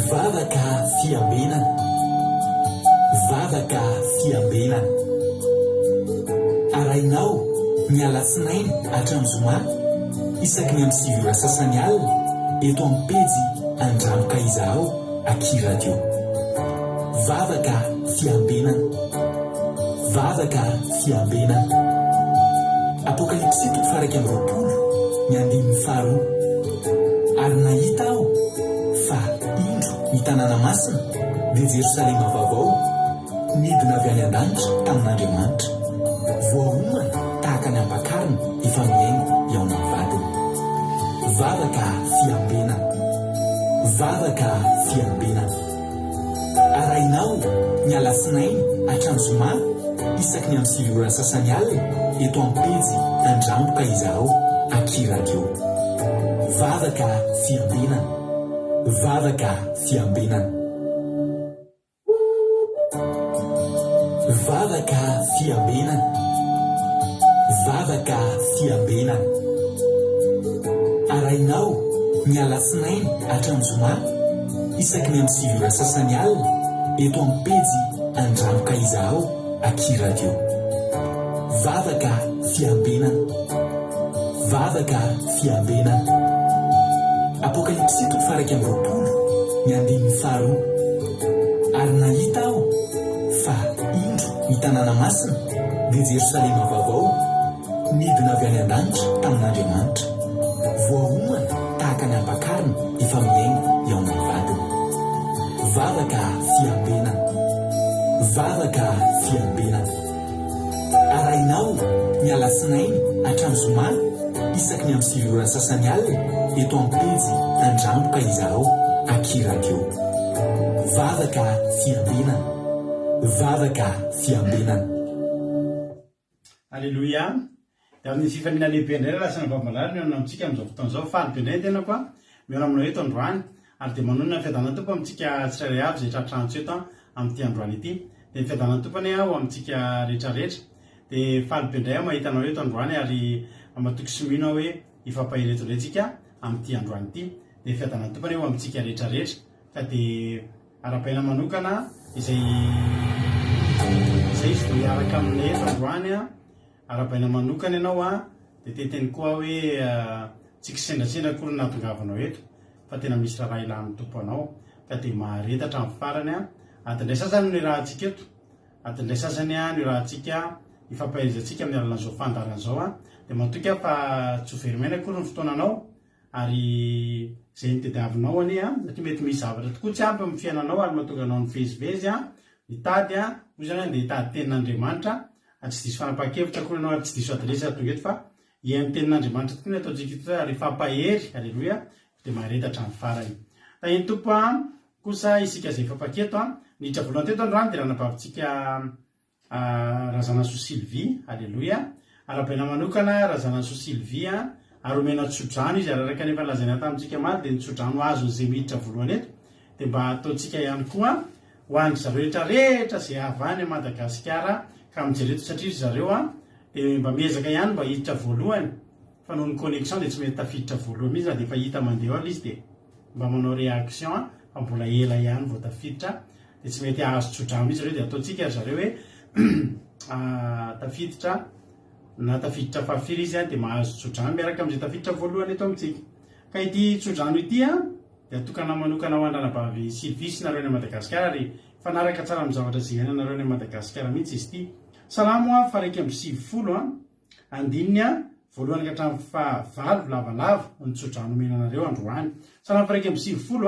Vavaka fiambenana, vavaka fiambenana. Arainao ny alatsinainy hatramin'ny zoma isaky ny amin'ny 7 sasany alina eto amin'ny pejy Andramoka Izaho Aky Radio. Vavaka fiambenana, vavaka fiambenana. Apokalipsy 1:20 ny 5. Ary nahita aho fa indro ny tanàna masina dia Jerosalema vaovao midina avy any an-danitra tamin'Andriamanitra, voaomana tahaka ny ampakarina efa miainga eo amin'ny vadiny. Vavaka fiambenana, vavaka fiambenana. Arainao ny alatsinainy hatramin'ny zoma isaky ny amin'ny 7 sasany alina eto amin'ny pejy Andramoka Izaho Aky Radio. Vavaka fiambenana, vavaka fiambenana. Vavaka fiambenana, vavaka fiambenana. Arainao ny alatsinainy hatramin'ny zoma isaky ny amin'ny 7 sasany alina eto amin'ny pejy Andramoka Izaho Aky Radio. Vavaka fiambenana, vavaka fiambenana. Apokalipsy 1:20 ny 5. Ary nahita aho fa indro ny tanàna masina dia Jerosalema vaovao midina avy any an-danitra tamin'Andriamanitra, voaomana tahaka ny ampakarina efa miainga eo amin'ny vadiny. Vavaka fiambenana, vavaka fiambenana. Arainao ny alatsinainy hatramin'ny zoma isaky ny amin'ny 7 sasany alina eto amin'ny pejy Andramoka Izaho Aky Radio. Vavaka fiambenana, vavaka fiambenana. Alleluia. Dia amin'ny fifaniana lehibe indray lasana babalary miaona amintsika amin'izao fotoan'izao. Faly be indray ny tena koa miaona aminao eto androany, ary dia manonona ny fiadanana tompo amintsika tsirairay avy izay tratrantso eto amin'ity androany ity. Dia ny fiadanana tompony ao amintsika rehetrarehetra. Dia faly be indray mahita anao eto androany, ary matoky simino hoe ifampahireto indraytsika amin'ity androany ity. Dia fiadanana tompony ao amintsika rehetrarehetra. Ka dia ara-paina manokana izay izy vao hiaraka aminay eto androany, ara-paina manokana ianao dia teteny koa hoe tsika sendrasendra kory nahatongavanao eto, fa tena misy raha ilan'ny tompo anao. Ka dia maharetatra amin'ny farany atindray sasany ny rahantsika eto, atindray sasany ny rahantsika ifampahirizantsika amin'ny alalan'izao fandaran'izao. Dia matoky fa tsy ho verimaina kory ny fotoananao, ary izay nitadiavinao anie satria mety misy zavatra tokoa tsy ampy amin'ny fiainanao, ary mahatonga anao nivezivezy mitady hoy zany dia hitady tenin'Andriamanitra. Tsy diso fanapaha-kevitra kory ianao, ary tsy diso adresy tonga eto, fa iain'ny tenin'Andriamanitra tokoa ny ataontsika eto rehefa pahery. Alleluia. Dia maharetatra amin'ny farany. Tahiny tompo kosa isika izay fampaketo niditra voalohany teto androany dia ranabavintsika Razanasoa Sylvie. Alleluia. Ara-paina manokana Razanasoa Sylvie, ary omena tsodrano izy, ary araka nefa nilazana tamintsika maty dia nitsodrano azo izay miditra voalohany eto. Dia mba ataontsika ihany koa ho an'ny zareo rehetrarehetra izay avy any Madagasikara ka mijereto, satria zareo dia mba miezaka ihany mba hiditra voalohany, fa noho ny connexion dia tsy mety tafiditra voalohany mihitsy, dia efa hita mandeha ao izy dia mba manao réaction fa mbola ela ihany vao tafiditra. Dia tsy mety ahazo tsodrano izy ireo, dia ataontsika zareo hoe tafiditra na tafiditra fahafiry izy dia mahazo tsodrano miaraka amin'izay tafiditra voalohany eto amintsika. Ka ity tsodrano ity dia tokana manokana ho an-dranabavy Sylvie sy nareo ny Madagasikara, ary fanaraka tsara amin'ny zavatra izay haina nareo ny Madagasikara mihitsy izy ity. Salamo fa 1:20 andininy voalohany ka hatramin'ny faha 9 lavalava ny tsodrano menanareo androany. Salamo fa 1:20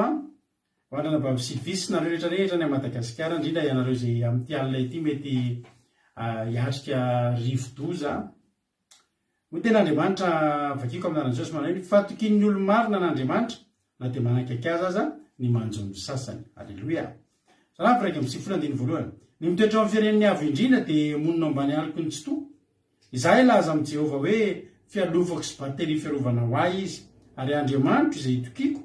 ho an-dranabavy Sylvie sy nareo rehetrarehetra ny Madagasikara, indrindra ianareo izay amin'ity alina ity mety hiatrika rivo-doza. Ny ten'Andriamanitra vakiko amin'ny anarany Jesosy manao hoe fatokin'ny olo-marina n'Andriamanitra na dia manakaiky aza ny manjo ny sasany. Alleluia. Salamo fa 1:20 ny mitoetra amin'ny fireneny avo indrindra dia monina ambany aliko ny tsy to. Izahay laza amin'i Jehova hoe fialovako sy bateri fiarovana ho ahy izy, ary Andriamanitra izay itokiko,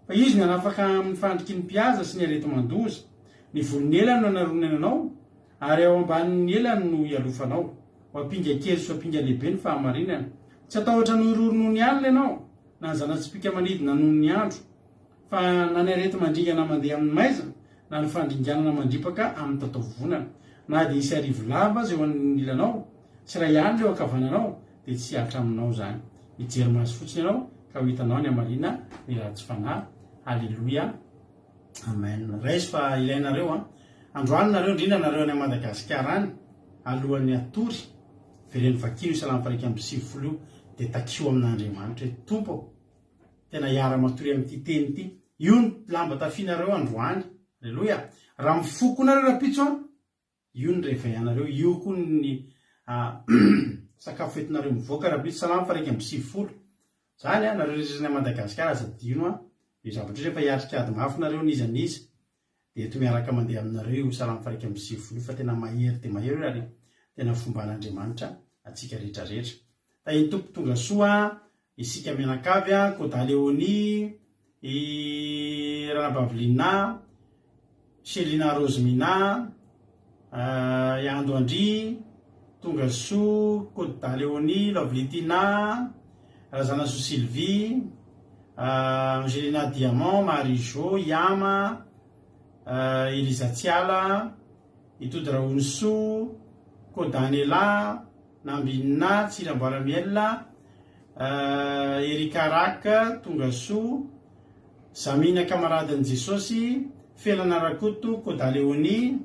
fa izy no anafaka amin'ny fandriky ny mpiaza sy ny areto mandoza. Ny volony elany no anaronana anao, ary ao ambanin'ny elany no ialofanao. Ho ampinga kely sy ampinga lehibe ny fahamarinana. Tsy atahotra noho roronoho ny alina ianao, na ny zanatsipika manidina noho ny andro, fa nanereto mandringana mandeha amin'ny maizana na ny fandringanana mandripaka amin'ny tataovonana na dia isy arivo lava zay ho an'ny ilanao tsy raha ihany leo akavananao dia tsy atra aminao zany mijery maso fotsiny ianao ka ho hitanao ny amarina ny raha tsy fanahy. Alleloia, amen. Raisy fa ilainareo androany nareo indrindra nareo any Madagasikara any alohan'ny atory vereny vakino isalamy faraika amby 20 dia takio amin'Andriamanitra hoe tompo tena hiara matory amin'ity teny ity, io ny lamba tafianareo androany. Alleloia, raha mifoko nareo rapitso io ny reveillanareo, io koa ny sakafo entinareo mivoaka rapitso salamy faraika amby 20 zany nareo resany Madagasikara aza dino io zavatra rehefa hiatrika ady mafy nareo nizaniza dia eto miaraka mandeha aminareo io salamy faraika amby 20 fa tena mahery dia mahery ary tena fomba an'Andriamanitra atsika rehetrarehetra. Tahiny tompo tonga soa isika mianakavy Koda Leoni, i Ranabavlina, Selina Rosemina, i Ando Andry, tonga soa Koda Leoni, Lovlitina, Razanaso Sylvie, Angelina Diamant, Marie-Jo, Yama, Elisa Tiala, Itody Raonso, Kodanela, Nambina, Tsiramboaramiela, Erika Raka, tonga soa, Zamina Kamaradin'i Jesosy, Felana Rakoto, Koda Leoni,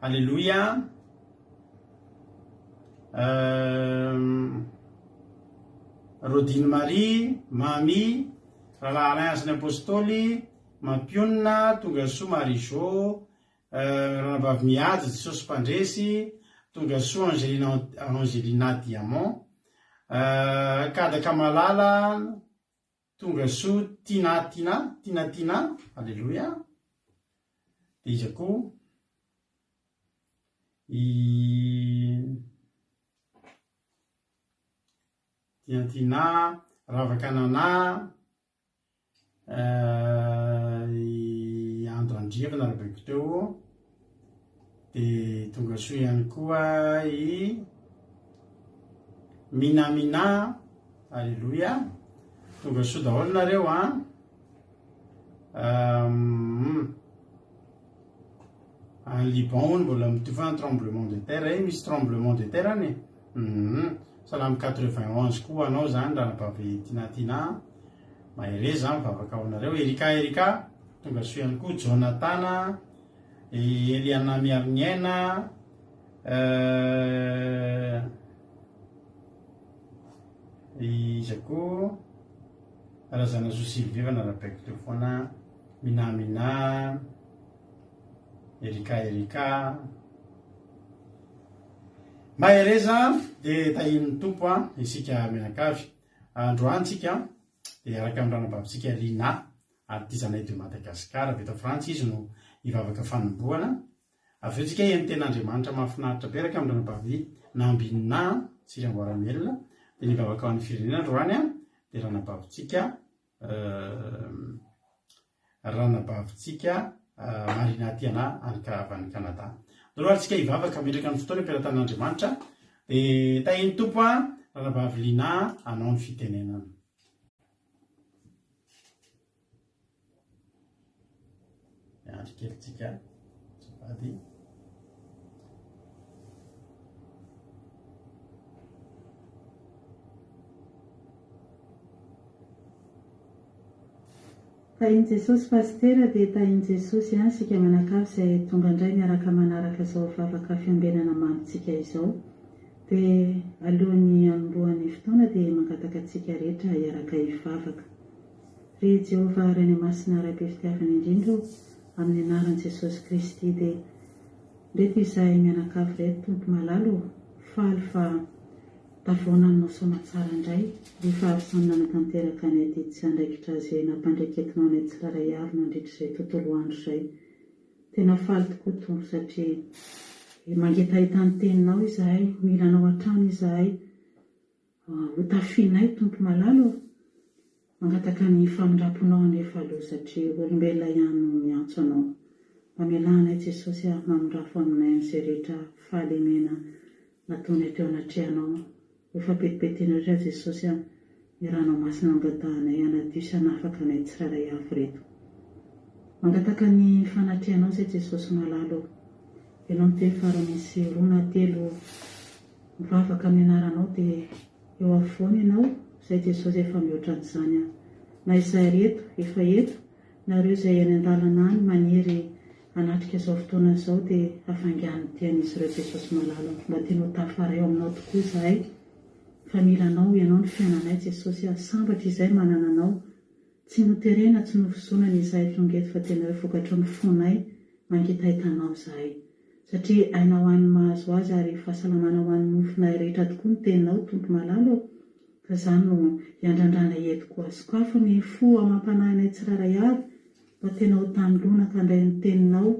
Alleluia, Rodine Marie, Mami, Rahalahy Azany Apôstôly, Mampionina, tonga soa Marie-Jo, Ranabavy Mihaja, Jesosy Mpandresy, tonga soa Angelina Diamant, Kadaka Malala, tonga soa Tina, Alleluia, dia izy koa Tina, Ravakanana, Ando Andry efa narabeko teo, dia tonga soa ihany koa i Minamina, Alleluia, tonga soa daholo nareo en Liban mbola mitovy tremblement de terre, misy tremblement de terre any salamy 91 koa anao zany Ranabavy Tina, mahereza mivavaka ao nareo. Erika, tonga soa ihany koa Jonathan, Eliana Miariniena, izy koa Razanaso Sylvie narapeko teo foana, Minamina, Erika, mahereza dia tahin'ny tompo isika mianakavy androantsika dia araka amin'ny ranabavitsika Lina ary ty zanay de Madagasikara avy eto Frantsa izy no hivavaka fanomboana. Avy eo tsika ny ten'Andriamanitra mahafinaritra be araka amin'ny ranabavy Nambina Tsiramboaramelona dia nivavaka ao amin'ny firenena androany dia ranabavitsika Marina Tiana avy Kanada. Doroary tsika hivavaka metraka ny fotoana ampelantan'Andriamanitra dia tahin'ny tompo ranabavy Lina anao ny fitenenana. Andry kely tsika safady. Tahin'i Jesosy pastera dia tahin'i Jesosy sika manakavy izay tonga indray miaraka manaraka izao vavaka fiambenana manitsika izao dia alohan'ny anombohan'ny fotoana dia mangataka antsika rehetra hiaraka hivavaka. Ry Jehovah Reny Masina Raim-pefitiavana indrindra amin'ny anaran'i Jesosy Kristy dia reto izahay mianakavy reto tompo malalo faly fa tavoananao somatsara indray rehefa avy samy nanatanteraka ny aty tsy andraikitra izay nampandraiketinao ny tsiraray avy nandritra izay tontolo andro izay. Tena faly tokoa tompo satria mangentahita ny teninao izahay, milanao an-trano izahay, ho tafianay tompo malalo, mangataka ny famindraponao anefa aloha satria olombelona ihany no miantso anao. Mamelanay Jesosy mamindrafo aminay amin'izay rehetra fahalemena nataonay teo anatrehanao. Efa petipetiny rehetra Jesosy ny ranomasina angatahanay anaty io sanafaka anay tsiraray avy reto. Mangataka ny fanatrehanao izay Jesosy malalo. Ianao no teny faramisy 2 na 3 mivavaka amin'ny anaranao dia eo afovoany ianao izay Jesosy efa mihoatra an'izany aho. Na izay reto efa eto na ireo izay any an-dalana any maniry hanatrika izao fotoana izao dia hafaingan'ny tian'izy ireo Jesosy malalo. Mba tianao tafara eo aminao tokoa izahay. Fa milanao ianao ny fiainanay Jesosy sambatra izay manana anao. Tsy noterena tsy nofizonana izahay tongeto fa tena hoe vokatra ny fonay mangitahitanao izahay. Satria ainao an'ny mahazo azy ary fahasalamana ho an'ny nofinay rehetra tokoa ny teninao tompo malalo. Fa izany no iandrandrana eto koa sokafo ny fo amam-panahinay tsiraray avy mba tena ho tanylona ka ndray ny teninao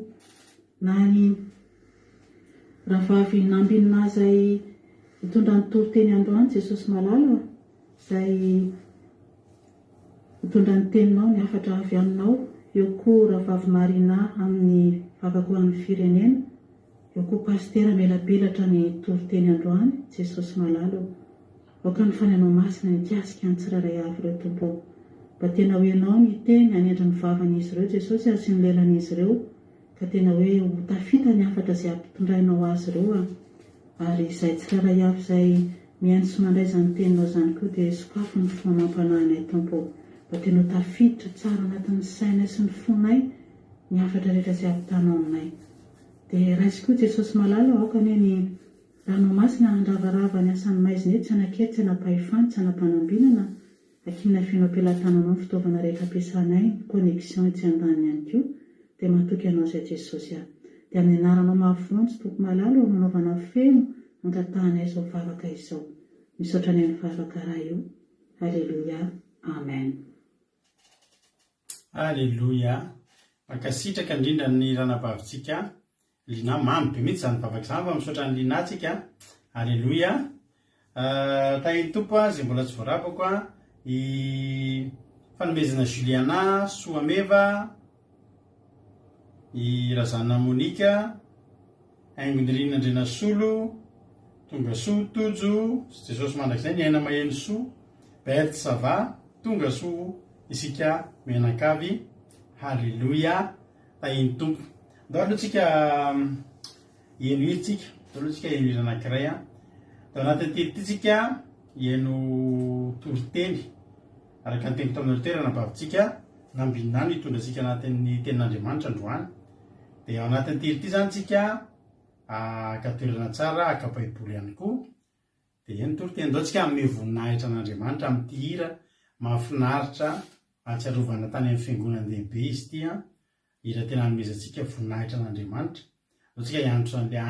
na ny rahavavy nambinina izay hitondra ny toroteny androany Jesosy malalo izay hitondra ny teninao ny afatra avy aminao. Eo koa rahavavy Marina amin'ny vavaka ho an'ny firenena. Eo koa pastera melabelatra ny toroteny androany Jesosy malalo. Aoka ny fanenao masina ny kiasika ny tsiraray avy ireo tompo. Mba tena hoe ianao ny teny hanendry ny vavan'izy ireo Jesosy ary sy ny lelan'izy ireo ka tena hoe ho tafita ny afatra izay ampitondrainao azy ireo ary izay tsiraray avy izay mihaino sy mandray izany teninao izany koa dia sokafo ny famampananay tompo. Mba tena ho tafiditra tsara anatin'ny sainay sy ny fonay ny afatra rehetra izay ampitanao aminay. Dia raisy koa Jesosy malalo aoka anie ny ranomasina handravarava ny asan'ny maizina eto tsy hanakely tsy hanapahefany tsy hanampanambinana akinina fianao ampelantananao ny fitaovana rehetra ampiasanay connexion tsy an-dany ihany koa dia matoky ianao izay Jesosy dia amin'ny anaranao mahavoantsy tompo malalo manaovana feno angatahanay izao vavaka izao. Misaotra ny amin'ny vavaka raha io. Alleluia. Amen. Alleluia. Mankasitraka indrindra ny ranabavitsika lina mamy be mihitsy izany vavaka izany fa misaotra ny linatsika. Alleluia. Tahiny tompo izay mbola tsy voarapako i fanomezana Juliana Soameva, i Razana Monika, Aingondirina Andrenasolo, Tongasoa Tojo, Jesosy mandrakizay ny aina maheno soa, Bert Sava, Tongasoa isika menakavy. Halleluia. Tahiny tompo. Ndao alohatsika eno itsika, ndao alohatsika eno ira anankiray Tao anatin'ny tenytsika eno toroteny araka ny teniko tamin'ny toerana bavitsika nambinina ny hitondratsika anatin'ny tenin'Andriamanitra androany. Dia ao anatin'ny tely ity zany tsika akatoerana tsara aka baiboly ihany koa. Dia eny toroteny ndao tsika amin'ny voninahitra an'Andriamanitra amin'ity hira mahafinaritra atsiarovana tany amin'ny fiangonana lehibe izy ity hira tena hanomezantsika voninahitra an'Andriamanitra. Tsika iandro an'ilay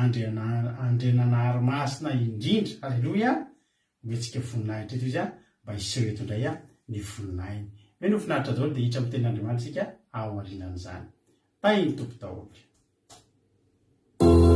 andrenana arimasina indrindra. Halleluia. Ometsika voninahitra eto izy mba hiseho eto indray ny voninahiny. Hoe no finaritra daholo dia hitra amin'ny tenin'Andriamanitra isika ao aorianan'izany. Tahiny tompo daholo. Oh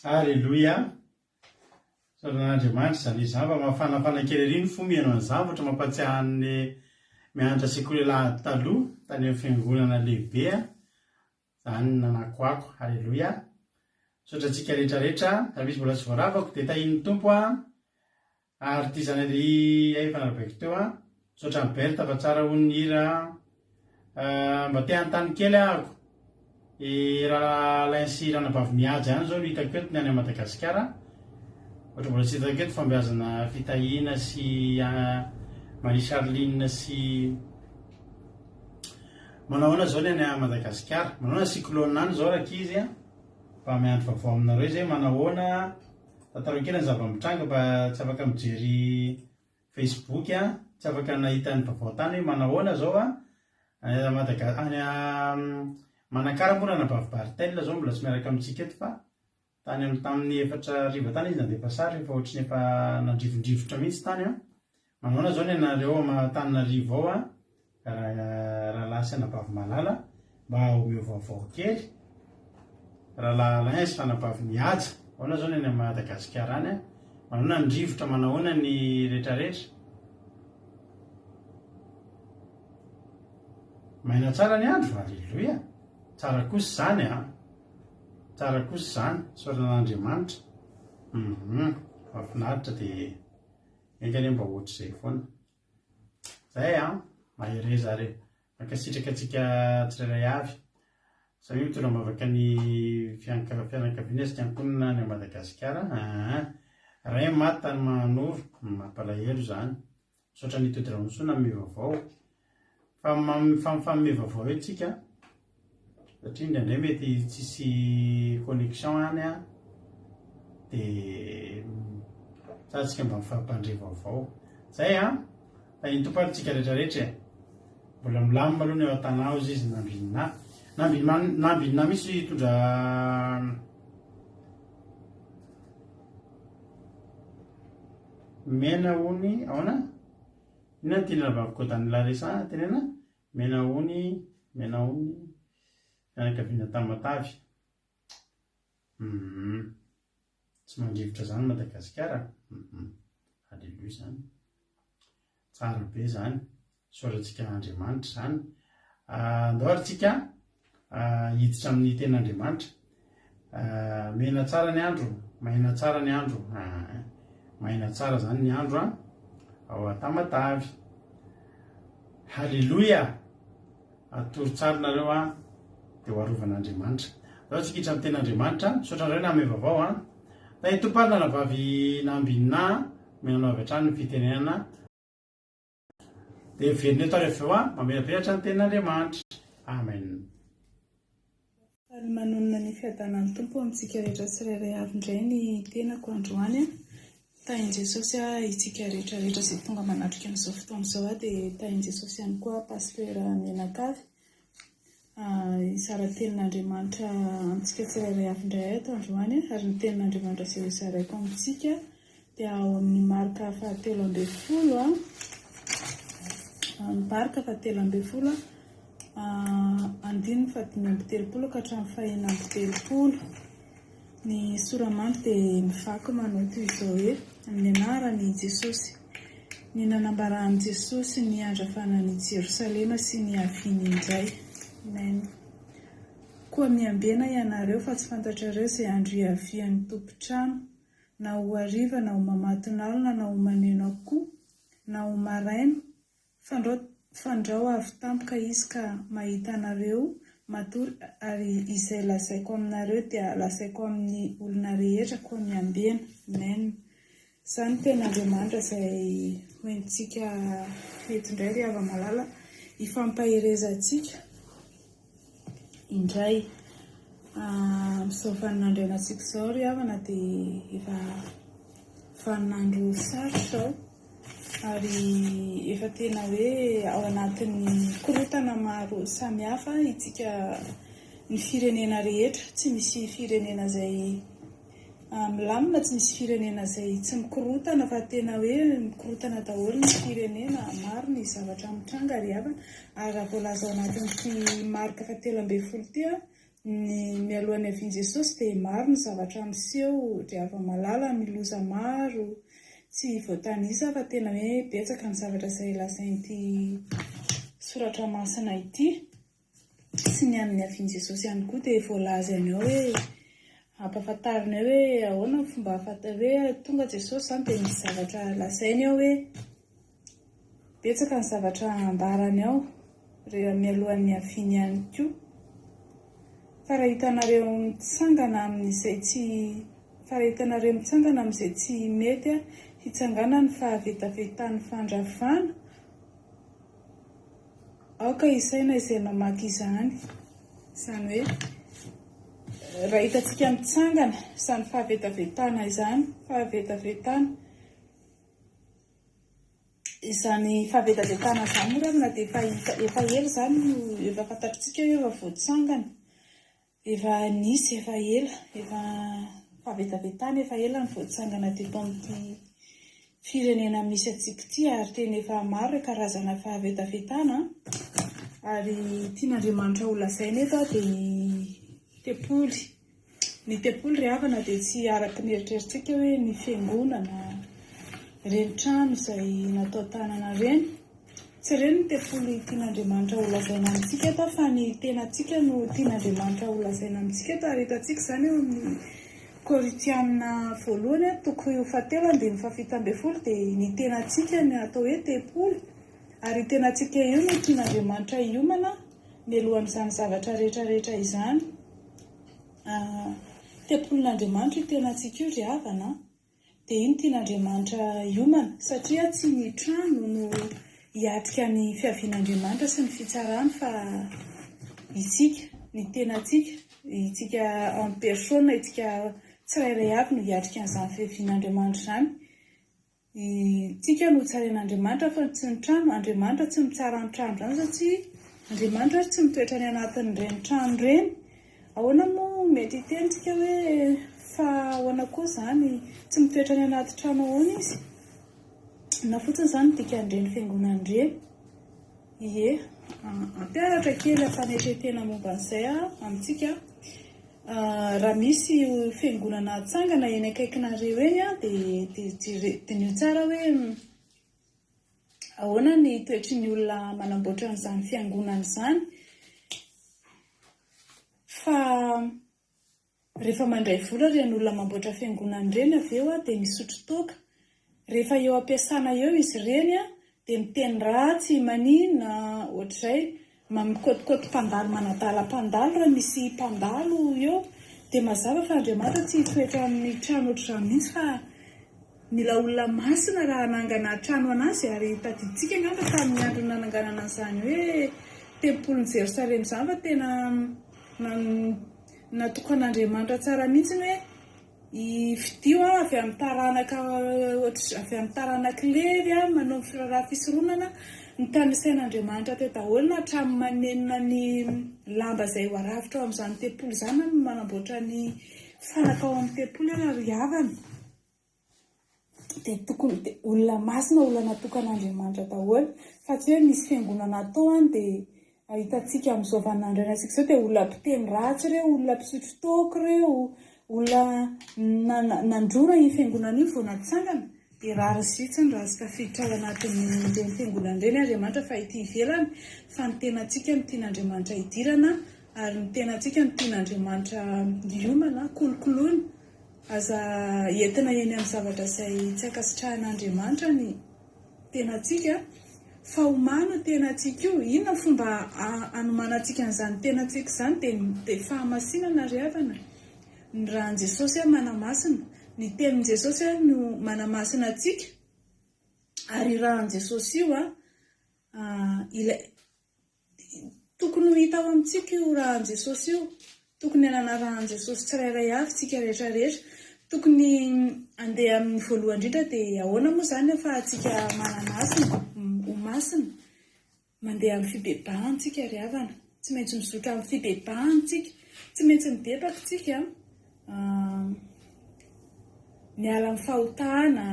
Alleloia. Saran'Andriamanitra zany zava mahafanafana kely ery ny fomeno any zavatra mampatsiahan'ny mianatra sekoly lahady taloha tany amin'ny fiangonana lehibea zany nanakoako. Alleloia. Sotratsika rehetrarehetra raha misy mbola tsy voaravako dia tahin'ny tompo ary ty zany efa narabaiko teo sotra ny berta fa tsara ho ny hira mba te hanontany kely ahako raha lainsi ranabavy mihaja ihany zao no hitako eto ny any Madagasikara. Ohatra mbola tsy hitako eto fambeazana fitahiana sy Marie Charline sy manahoana zao ny any Madagasikara, manahoana cyclone any zao rakizy mba miandro vaovao aminareo zay manahoana tantaro kely ny zava-mitranga mba tsy afaka mijery Facebook tsy afaka nahita ny vaovao tany manahoana zao Manakara moa ranabavy Bartel zao mbola tsy miaraka amintsika eto fa tamin'ny 4 riva tany izy nandefa sary efa ohatrany efa nandrivondrivotra mihitsy tany manahoana zao ny anareo Antananarivo ao raha lasy anabavy malala mba omeo vaovao kely raha lainzy ranabavy mihaja ahoana zao ny any Madagasikara any manahoana ny rivotra manahoana ny rehetrarehetra. Maina tsara ny andro. Alleloia. Tsara kosa zany tsara kosa zany soran'Andriamanitra. Mahafinaritra dia engany mba ohatr'izay foana zay mahere zare mankasitraka atsika tsirairay avy samy mitondra mavaka ny fianakaviana sy ankonina any Madagasikara. Ray maty tany Manoro mampalahelo zany sotra ny toedraonsoana amin'ny vaovao fa mifamme vaovao etsika satria indraindray mety tsisy connexion any dia tsatsika mba mifampandre vaovao zay ny tompatsika rehetrarehetra mbola milamina aloha ny ao an-tanao izy nambinina misy hitondra mena hony ahoana inona ny tena vavykotany Larisa tenena mena hony fianakaviana Tamatavy Tsy mangivitra zany Madagasikara. Aleluia zany. Tsara be zany. Soratsika Andriamanitra zany. Andao ary tsika hiditra amin'ny ten'Andriamanitra. Mena tsara ny andro, maina tsara ny andro. Maina tsara zany ny andro ao Tamatavy. Halleluia. Atoro tsara nareo dia ho arovan'Andriamanitra. Andao tsika hiditra amin'ny ten'Andriamanitra. Misaotra indray na ame vaovao da itoparina na vavy nambinina menanao avy hatrany ny fitenenana. Dia verina eto rehefa mamelapelatra ny ten'Andriamanitra. Amen. Ary manonona ny fiadanan'ny tompo amintsika rehetra tsirairay avy indray ny tenako androany. Tahin' Jesosy itsika rehetra izay tonga manatrika amin'izao fotoana izao dia tahin' Jesosy ihany koa Pasteur Menakavy. Izara tenin'Andriamanitra amintsika tsirairay avy indray eto androany. Ary ny tenin'Andriamanitra izay zaraiko amintsika dia ao amin'ny Marka 17:10. Marka 17:10 andininy 5:30 ka hatramin'ny 6:30. Ny soramanitra dia mivaky manao toy izao hoe: amin'ny anaran'i Jesosy, ny nanambarahany Jesosy ny andrafanany Jerosalema sy ny aviany indray. Amen. Koa miambena ianareo fa tsy fantatrareo izay andro iavian'ny tompo-trano, na ho hariva na ho mamaton'alina na ho maneno akoho na ho maraina, fandrao avy tampoka izy ka mahita anareo matory, ary izay lazaiko aminareo dia lazaiko amin'ny olona rehetra. Koa miambena. Amen. Izany ten'Andriamanitra izay hoentsika eto indray ry hava-malala ifampaherezantsika indray. Amin'izao vaninandrianantsika izao ry havana dia efa vaninandro sarotra izao, ary efa tena hoe ao anatin'ny korotana maro samihafa itsika ny firenena rehetra. Tsy misy firenena izay milamina, tsy misy firenena izay tsy mikorotana, fa tena hoe mikorotana daholo ny firenena. Maro ny zavatra mitranga ry havana. Ary raha voalaza ao anatin'ity Marka 17:10 ny mialohan'ny avian'i Jesosy dia maro ny zavatra miseho ry hava-malala, miloza maro. Tsy voatanisa fa tena hoe betsaka ny zavatra izay lazain'ity soratra masina ity. Sy ny amin'ny avian'i Jesosy ihany koa dia voalaza any ao hoe ampahafantarina hoe ahoana ny fomba hoe tonga Jesosy izany dia misy zavatra lazainy ao hoe betsaka ny zavatra ambarany ao rehefa mialohan'ny aviany ihany koa. Fa raha hitanareo mitsangana amin'izay tsy mety, hitsangana ny fahavetavetan'ny fandravana. Aoka isaina izay mamaky izany. Izany hoe raha hitantsika mitsangana izany fahavetavetana izany, izany fahavetavetana izany moa dia efa ela izany no efa fantatritsika hoe efa voatsangana, efa nisy, efa ela, efa fahavetavetana efa ela ny voatsangana teto amin'ity firenena misy antsika ity. Ary tena efa maro karazana fahavetavetana. Ary tian'Andriamanitra ho lazainy eto dia ny tepoly ry havana dia tsy araky ny eritreretintsika hoe ny fiangonana, reny trano izay natao tanana reny. Tsy reny ny tepoly tian'Andriamanitra ho lazaina amintsika eto, fa ny tenantsika no tian'Andriamanitra ho lazaina amintsika eto. Ary hitantsika izany eo amin'ny Korintianina 1:7-10 dia 7:12 dia ny tenantsika ny atao hoe tepoly. Ary tenantsika io no tian'Andriamanitra hiomana mialohan'izany zavatra rehetrarehetra izany. Tepolin'Andriamanitra io tenantsika io ry havana, dia iny tian'Andriamanitra hiomana, satria tsy ny trano no hiatrika ny fiavian'Andriamanitra sy ny fitsarany, fa itsika, ny tenantsika, itsika en personne, itsika tsirairay avy no hiatrika an'izany fiavian'Andriamanitra izany. Itsika no tsarain'Andriamanitra fa tsy ny trano. Andriamanitra tsy mitsara ny trano izany, satria Andriamanitra tsy mitoetra ny anatin'ireny trano ireny. Ahoana moa mety hitentsika hoe fa ahoana koa izany, tsy mitoetra ny anaty trano ahoana izy? Na fotsiny izany dikan'ireny fiangonan'ireny. Ampiaratra kely fanetretena momba an'izay amintsika. raha misy fiangonana tsangana eny akaikinareo eny a dia ny tsara hoe ahoana ny toetry ny olona manamboatra n'izany fiangonana izany. Fa rehefa mandray vola ireny olona mamboatra fiangonana ireny avy eo a dia misotro toaka. Rehefa eo ampiasana eo izy ireny a dia miteny ratsy maninona ohatr'izay, mamikotikoti mpandalo manadala-mpandalo raha misy mpandalo eo. Dia mazava fa Andriamanitra tsy hitoetra amin'ny trano ohatr'izany mihitsy fa mila olona masina raha hanangana trano anazy. Ary tadiditsika angamba tamin'ny andro nananganana an'izany hoe tempolin'i Jerosalema izany fa tena natokan'Andriamanitra tsara mihitsy hoe fidio avy amin'ny taranaka avy amin'ny taranaka lery manao firaraha fisoronana ny tany sain'Andriamanitra teo daholo na hatramin'ny manenina ny lamba izay ho aravitra ao amin'izany tempolo izany no manamboatra ny fanaka ao amin'ny tempolo ary havana. Dia tokony olona masina, olona natokan'Andriamanitra daholo, fa tsy hoe misy fiangonana atao any dia ahitantsika amin'izao vaninandro antsika izao dia olona mpiteny ratsy ireo, olona mpisotro toaka ireo, olona nandrora iny fiangonana iny vao natsangana. Dia rary sitsiny raha sy tafiditra ao anatin'ireny fiangonana ireny Andriamanitra fa ity ivelany, fa ny tenantsika no tian'Andriamanitra hidirana ary ny tenantsika no tian'Andriamanitra hiomana, kolokoloina, aza entina eny amin'ny zavatra izay tsy ankasitrahan'Andriamanitra ny tenantsika. Fa omano tenantsika io, inona fomba anomanantsika an'izany tenantsika izany dia fahamasinana ry havana. Ny rahan'i Jesosy manamasina, ny tenin'i Jesosy no manamasina antsika. Ary rahan'i Jesosy io tokony ho hita ao amintsika io rahan'i Jesosy io. Tokony hanana rahan'i Jesosy tsirairay avy tsika rehetra rehetra. Tokony andeha amin'ny voalohany indrindra dia ahoana moa izany fa atsika manana asina ho masina, mandeha amin'ny fibebahantsika ry havana. Tsy maintsy mizotra amin'ny fibebahantsika, tsy maintsy mibebaka tsika, miala amin'ny fahotana,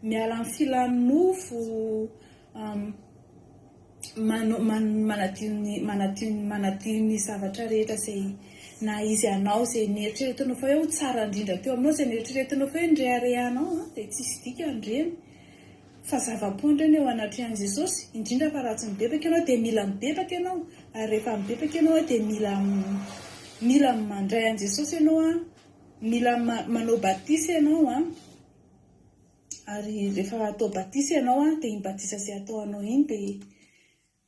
miala amin'ny filanofo, manadio ny zavatra rehetra izay na izy anao izay nieritreretinao fa hoe ho tsara indrindra teo aminao, izay nieritreretinao fa hoe ndreharehanao dia tsisy dika ndreny. Fa zava-poana eo anatrehan'i Jesosy, indrindra fa raha tsy mibebaka ianao dia mila mibebaka ianao, ary rehefa mibebaka ianao dia mila mandray an'i Jesosy ianao, mila manao batisa ianao, ary rehefa atao batisa ianao dia iny batisa izay ataonao iny dia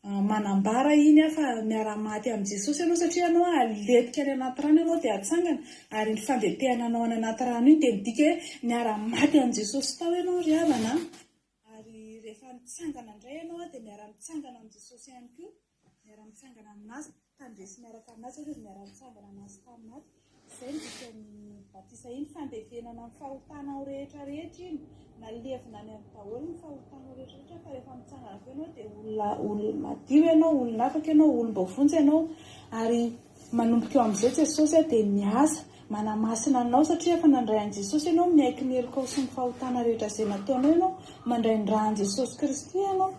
manambara iny fa miara-maty amin'i Jesosy ianao, satria ianao aletika any anaty rano ianao dia atsangana, ary ny fandetehana anao any anaty rano iny dia midika hoe miara-maty amin'i Jesosy tao ianao ry havana. Ary rehefa mitsangana indray ianao dia miara-mitsangana amin'i Jesosy ihany koa, miara-mitsangana aminazy, tandresy miaraka aminazy ianao dia miara-mitsangana aminazy taminazy. Izay ny dikan'ny batisa iny, fandevenana amin'ny fahotanao rehetra rehetra iny, na levina any amin'ny daholo ny fahotanao rehetra rehetra. Fa rehefa mitsangana avy ianao dia olona madio ianao, olona afaka ianao, olom-bavonjy ianao. Ary manomboka eo amin'izay Jesosy dia miasa manamasina anao, satria efa nandray an'i Jesosy ianao, miaiky ny heloka sy ny fahotana rehetra izay nataonao ianao, mandray ny rahan'i Jesosy Kristy ianao.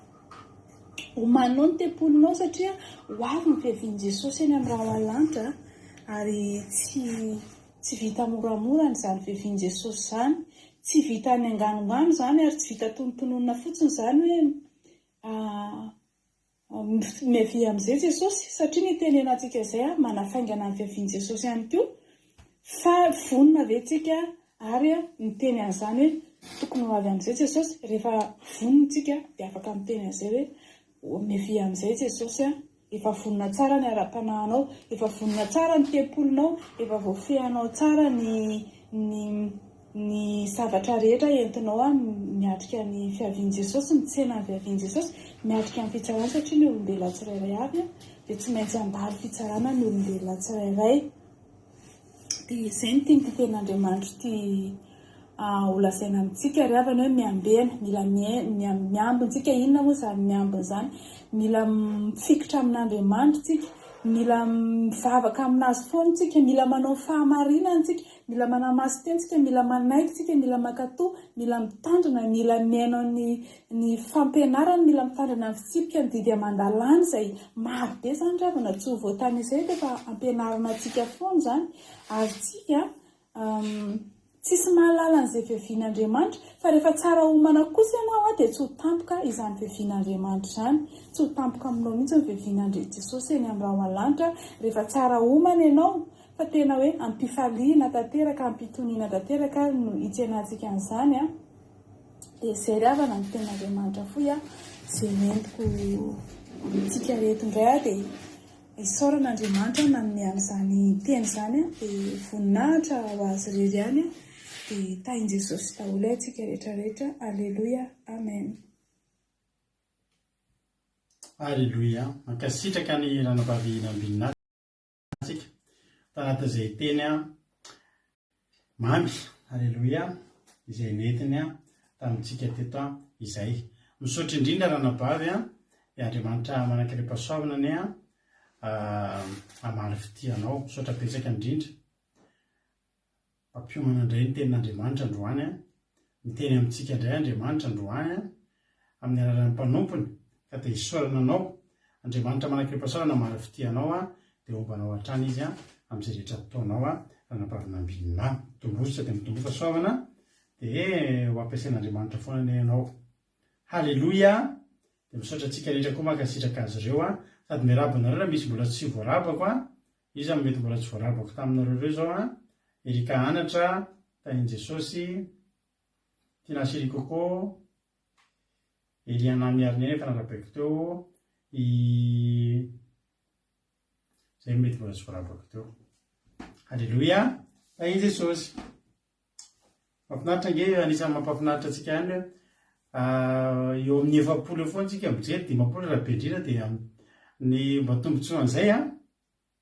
Omaninao ny tempolinao satria ho avy ny fiavian'i Jesosy eny amin'ny raha alanitra. Ary tsy vita moramora n'izany fiavian'i Jesosy izany, tsy vita any anganongano izany, ary tsy vita tonontononina fotsiny izany hoe miavia amin'izay Jesosy, satria ny tenenantsika izay manafaingana ny fiavian'i Jesosy ihany koa. Fa vonona ve tsika ary miteny an'izany hoe tokony ho avy amin'izay Jesosy. Rehefa vonintsika dia afaka miteny an'izay hoe miavia amin'izay Jesosy, efa vonona tsara ny ara-panahinao, efa vonona tsara ny tempolinao, efa voafehanao tsara ny zavatra rehetra entinao miatrika ny fiavian'i Jesosy, ny tsenan'ny fiavian'i Jesosy, miatrika ny fitsarana, satria ny olombelona tsirairay avy dia tsy maintsy handalo fitsarana ny olombelona tsirairay. Dia izay ny tiany ten'Andriamanitra ty ho lazaina amintsika ry havana hoe miambena, mila miambintsika. Inona moa izany miambina izany? Mila mifikitra amin'Andriamanitra tsika, mila mivavaka aminazy foana tsika, mila manao fahamarinana tsika, mila manamaso teny tsika, mila manaiky tsika, mila makatoa, mila mitandrina, mila miainao ny fampianarana, mila mitandrina ny fitsipika ny didy amandalany izay maro be zany ravana tsy ho voatany izay rehefa ampianarana atsika foana zany. Ary tsika tsisy mahalala an'izay fiavian'Andriamanitra, fa rehefa tsara homana kosa ianao dia tsy ho tampoka izany fiavian'Andriamanitra izany, tsy ho tampoka aminao mihitsy ny fiavian'Andriamanitra Jesosy eny amin'ny rahalanitra rehefa tsara homana ianao, fa tena hoe ampifaliana tanteraka, ampitoniana tanteraka no hitsenantsika an'izany dia izay ravana ny ten'Andriamanitra foy izay mentiko tsika reto indray dia isaoran'Andriamanitra manome amin'izany teny izany dia voninahitra ho azy irery ihany dia tahin' Jesosy daholo antsika rehetrarehetra. Alleluia, amen. Alleluia. Mankasitraka ny ranavavy nambinina tsika tanatin'izay teny mamy. Alleluia, izay netiny tamintsika teto izay. Misaotra indrindra ranavavy Andriamanitra manankirepasoavana amaly fitianao. Misaotra betsaka indrindra. Mampiomana indray ny tenin'Andriamanitra androany, miteny amintsika indray Andriamanitra androany amin'ny alalan'ny mpanompony ka dia isaorana anao. Andriamanitra manankirepasoavana amaly fitianao dia ombanao hatrany izy amin'izay rehetra ataonao ranavavy-nambinina. Mitombosa dia mitombo fasoavana dia ho ampiasain'Andriamanitra foana ny ianao. Halleluia. Dia misaotra antsika rehetra koa mankasitraka azy ireo sady miarabana misy mbola tsy voarabako izy mety mbola tsy voarabako taminareo ireo zao Erika Anatra, tahin' Jesosy, Tina Sirikoko, Eliana Miariny efa narabaiko teo, izay mety mbola tsy voarabako teo. Halleluia, tahin' Jesosy. Mahafinaritra nge anisan'ny mampafinaritra antsika ihany eo amin'ny 9 foana antsika mijery, 10 raha be indrindra dia ny mba tombontsoa an'izay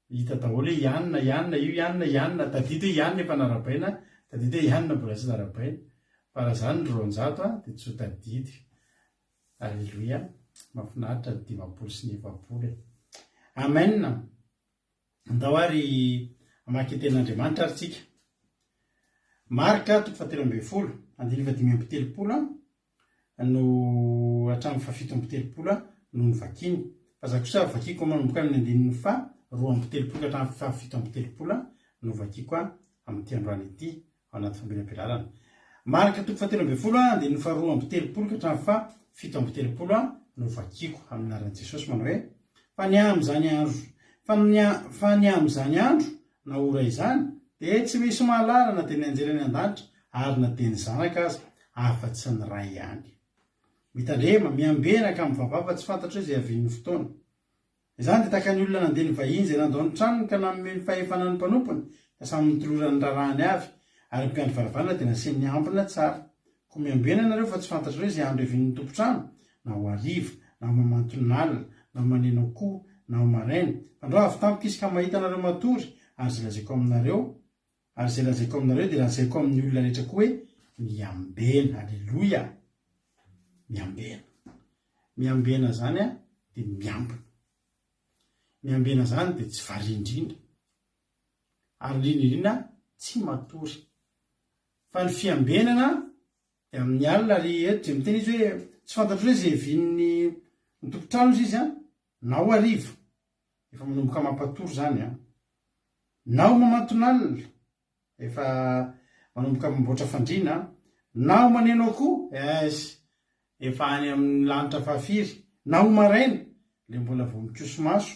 hita daholo hoe ianina io ianina tadidy hoe ianina efa narabaina, tadidy hoe ianina mbola tsy narabaina, fa raha zany ny 900 dia tsy ho tadidy. Alleluia, mahafinaritra 10 sy 9. Amen. Andao ary hamaky tenin'Andriamanitra ary tsika. Marka 7:10, 5:30 no hatramin'ny 7:30 no nivakiny. Fa za kosa vakiko manomboka amin'ny 2:30 hatramin'ny 7:30 no vakiko amin'ity androany ity ao anaty fambelam-piararana. Marka 7:30, 2:30 hatramin'ny 7:30 no vakiko amin'ny anaran'i Jesosy manao hoe fa ny amin'izany andro na ora izany dia tsy misy mahalala na dia ny anjery any an-danitra ary na dia ny zanaka aza afa-tsy ny ray ihany. Mitandrema miambena ka mivavava tsy fantatra hoe izay havian'ny fotoana. Izany dia tahaka ny olona nandeha nivahiny izay nandao ny tranony ka nanome ny fahefanany mpanompony ka samy nitolorany rarahany avy ary mpiandry varavarana dia nasiany ambina tsara. Koa miambena nareo fa tsy fantatra hoe izay andro havian'ny tompotrano na ho hariva na ho mamanton'alina na ho maneno koa na ho maraina. Andao avy tampoka izy ka mahita anareo matory ary izay lazaiko aminareo dia lazaiko amin'ny olona rehetra koa hoe miambena. Alleluia, miambena zany dia miambena zany dia tsy varindrindra ary indrindra tsy matory. Fa ny fiambenana dia amin'ny alina ary eto dia miteny izy hoe tsy fantatra hoe izay vian'ny tompotrano izy na ho hariva efa manomboka mampatory zany na ho mamanton'alina efa manomboka mamboatra fandriana na ho maneno akoho efa any amin'ny lanitra fahafiry na ho maraina le mbola vao mikoso maso.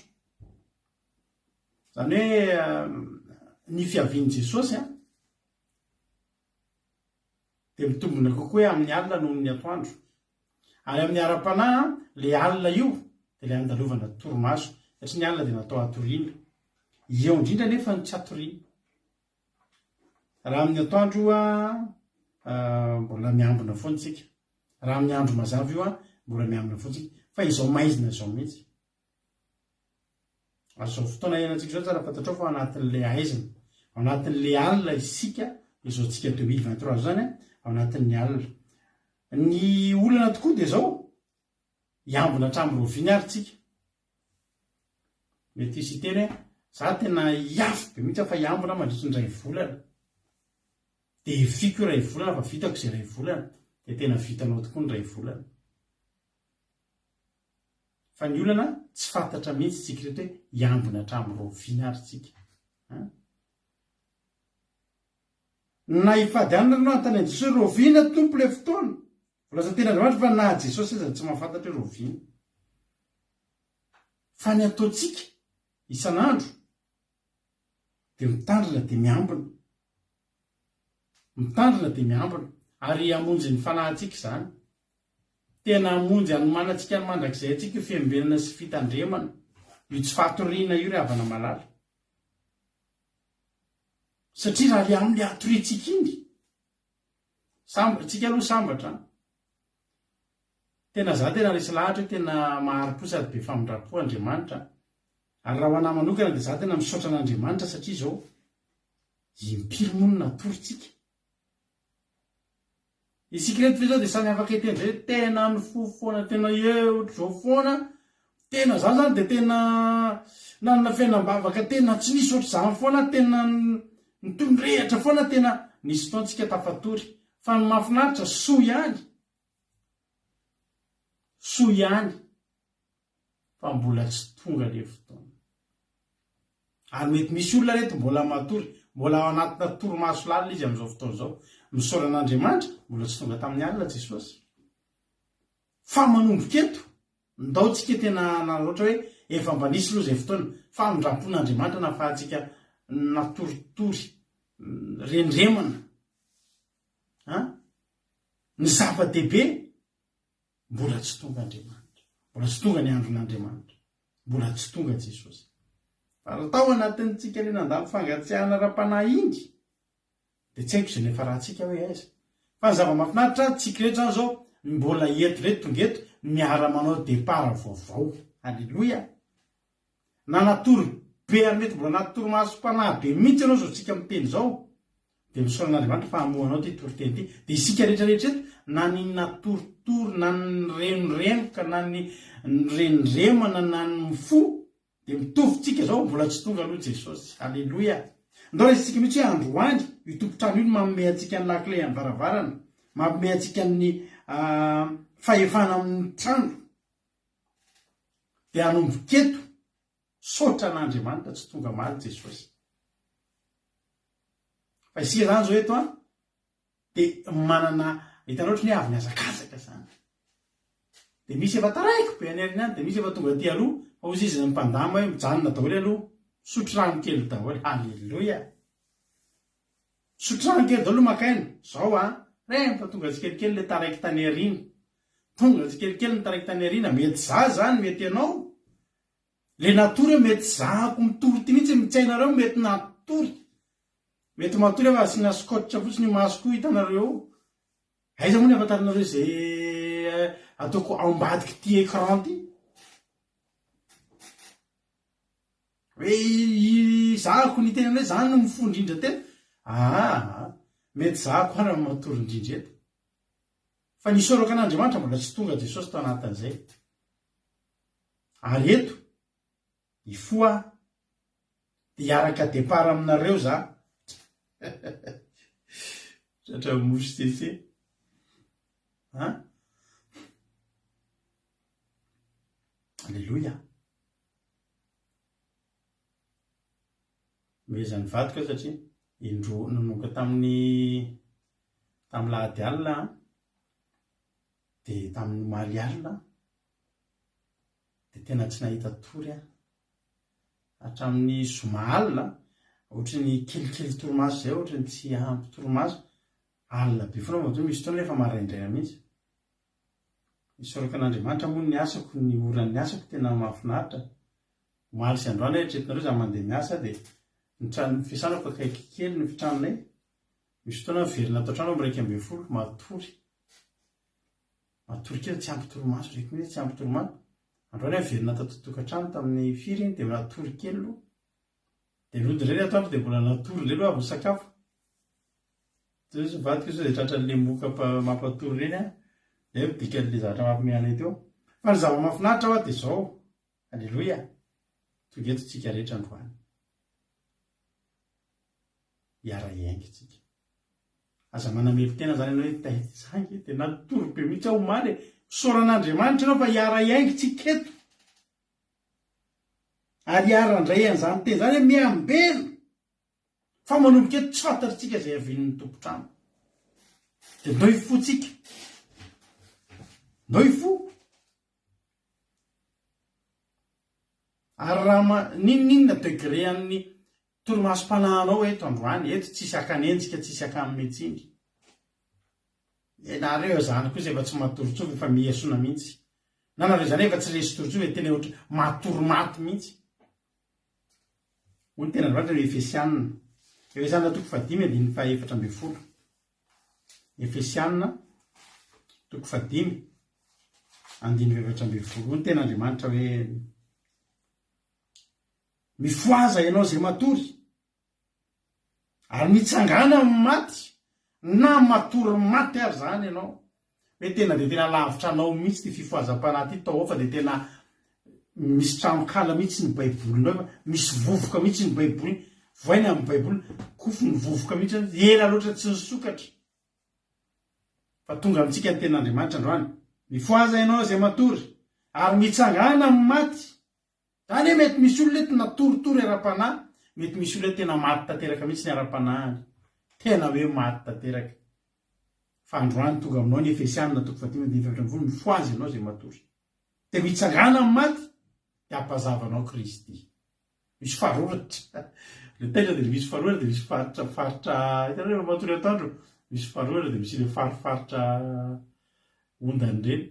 Zany hoe ny fiavian'i Jesosy dia mitombona kokoa hoe amin'ny alina noho ny atoandro. Ary amin'ny ara-panahy le alina io dia ilay andalovana torimaso satria ny alina dia natao hatoriana. Eo indrindra nefa ny tsy hatoriana. Raha amin'ny atoandro mbola miambina foana tsika. Raha amin'ny andro mazava io mbola miambina foana tsika. Fa izao maizina izao mihitsy. Ary izao fotoana iainantsika izao tsara fantatrao fa anatin'ilay aizina, ao anatin'ilay alina isika, izao tsika 2023 zany ao anatin'ny alina. Ny olana tokoa dia izao hiambina hatramin'ny roviany ary tsika. mety isy teny hoe za tena iafy be mihitsy fa iambona mandritry ny ray volana de fiko ray volana fa vitako zay ray volana de tena vitanao tokoa ny ray volana fa ny olana tsy fantatra mihitsy tsika reto hoe iambona hatramin'ny roviana ary tsika na ifady anina no antany an Jesosy roviana tompo le fotoana volaza tena andriamanitra fa na Jesosy izany tsy mahafantatra hoe roviana fa ny ataontsika isan'andro de mitandrina de miambina ary amonjy ny fanahintsika izany tena amonjy anomanantsika ny mandrakizay atsika io fiambenana sy fitandremana io tsy fatoriana io ry havana malala satria raha le amin'ny atoritsika iny sambatsika aloha sambatra tena za tena resy lahatra hoe tena maharo-po sady be famindrapo Andriamanitra ary raha ho anahy manokana dia za tena misaotra an'Andriamanitra satria izao impiry moa no natoritsika isika reto zao dia samy afaka hiteny zay tena ny fofoana tena eotr' zao foana tena za zany dia tena nanana fiainam-bavaka tena tsy nisy ohatr' zany foana tena nitondrehatra foana tena nisy fotoantsika tafatory fa ny mahafinaritra soa ihany fa mbola tsy tonga le fotoana ary mety misy olona reto mbola matory mbola ao anatina toromaso lalina izy amin'izao fotoana zao misaoran'Andriamanitra mbola tsy tonga tamin'ny alina Jesosy fa manomboka eto ndaotsika tena ohatra hoe efa mba nisy loha zay fotoana fa mindrapon'Andriamanitra nafahantsika natoritory rendremana ny zava-dehibe mbola tsy tonga Andriamanitra mbola tsy tonga ny andron'Andriamanitra mbola tsy tonga Jesosy fa raha tao anatin'ntsika le nandalo fangatsiahana ra-panahy ingy dia tsy haiko izay nefa rahantsika hoe aiza fa ny zava-mahafinaritra tsika rehetra zany zao mbola eto reto tonga eto miara-manao depara vaovao alleloia na natory be ary mety mbola natory maso-panahy be mihitsy ianao zao tsika miteny zao dia misaoran'Andriamanitra fa hamohanao ty toriteny ty dia isika rehetrarehetra eto na ny natoritory na ny renirenoka na ny reniremana na ny mifo dia mitovytsika zao mbola tsy tonga aloha Jesosy alleloia ndao resitsika mihitsy hoe androany io tompotrano io no mampome antsika ny lakile amin'ny varavarana mampome antsika ny fahefana amin'ny trano dia anomboketo saotra an'Andriamanitra tsy tonga maly Jesosy fa isika zany zao eto dia manana hitanao ohatry ny avy miazakazaka zany dia misy efa taraiko be any arina any dia misy efa tonga aty aloha fa ozy izy ny mpandama hoe mijanona daholo aloha sotrano kely daholo alleloia sotrano kely daholo makaina zao rehefa tonga tsikelikely le taraiky tany arina tonga tsikelikely ny taraiky tany arina mety za zany mety ianao le natory mety zahako mitory ty mihitsy mitsainareo mety natory mety matory efa asina skotra fotsiny masoko hitanareo aiza moa ny afantarinareo zay ataoko ambadiky ty écran ty hoe zahako ny tena hoe zany no mifondrindra tena mety zahako ara matory indrindra eto fa nisoraka an'Andriamanitra mbola tsy tonga Jesosy tao anatin'izay ary eto ifoa dia hiaraka depara aminareo za tratra mosy tese alleloia mezany vadika satria indro nonoka tamin'ny lahady alina dia tamin'ny maly alina dia tena tsy nahita tory hatramin'ny zoma alina ohatra ny kelikely toromaso zay ohatra ny tsy ampy toromaso alina be foana mato misy fotoana efa maraindraina mihitsy misoraka an'Andriamanitra moa ny asako ny oran'ny asako tena mahafinaritra maly sy androany eritreretinareo za mandeha miasa dia ny trano fiasanako akaiky kely ny fitranonay misy fotoana verina atao trano am'raiky amby folo matory kely tsy ampy toromaso raiky mihitsy tsy ampy toromaso androany verina atao totokantrano tamin'ny firy iny dia matory kely aloha dia lody reny atoandro dia mbola natory le aloha avy sakafo tsy vadika zao dia tratra le moka mampatory reny dia dika le zavatra mampimehana teo fa ny zava-mahafinaritra dia zao alleloia tonga eto tsika rehetra androany hiara iaingytsika aza manamelo tena zany ianao hoe taizangy dia natorobe mihitsy aho omaly soran'Andriamanitra ianao fa hiara iaingy tsika eto ary hiara ndray an'izany teny zany hoe miambelo fa manomboka eto tsy fantatritsika izay avin'ny tompotrano dia ndao hifotsika ndao hifo ary raha ninninona degré amin'ny torimasom-panahinao eto androany eto tsisy akanenjika tsisy akanymetsindry nareo zany koa zay efa tsy matorotsovo efa miesona mihitsy na nareo zany efa tsy resy torotsovo e tena ohatra matoromaty mihitsy hoy ny tena androany hoe Efesianina Efesianina toko 5:4 Efesianina toko 5:4 hoy ny tena Andriamanitra hoe mifoaza ianao zay matory ary mitsangana amin'ny maty na matory maty ary zany ianao hoe tena dia tena lavitra anao mihitsy ty fifoazam-panahy ty tao ao fa dia tena misy tranokala mihitsy ny baibolinao fa misy vovoka mihitsy ny baiboly voainy amin'ny baiboly kofo ny vovoka mihitsy ela loatra tsy nisokatra fa tonga amintsika ny ten'Andriamanitra androany mifoaza ianao zay matory ary mitsangana amin'ny maty zany hoe mety misy olona eto natoritory ara-panahy mety misy olona tena maty tanteraka mihitsy ny ara-panahiny tena hoe maty tanteraka fa androany tonga aminao ny Efesianina toko 5:4 mifoaza ianao zay matory dia mitsangana amin'ny maty dia ampazavanao Kristy misy faroratra le tena dia misy faroratra dia misy faritra hitanareo matory ataondro misy faroratra dia misy le farifaritra ondany ireny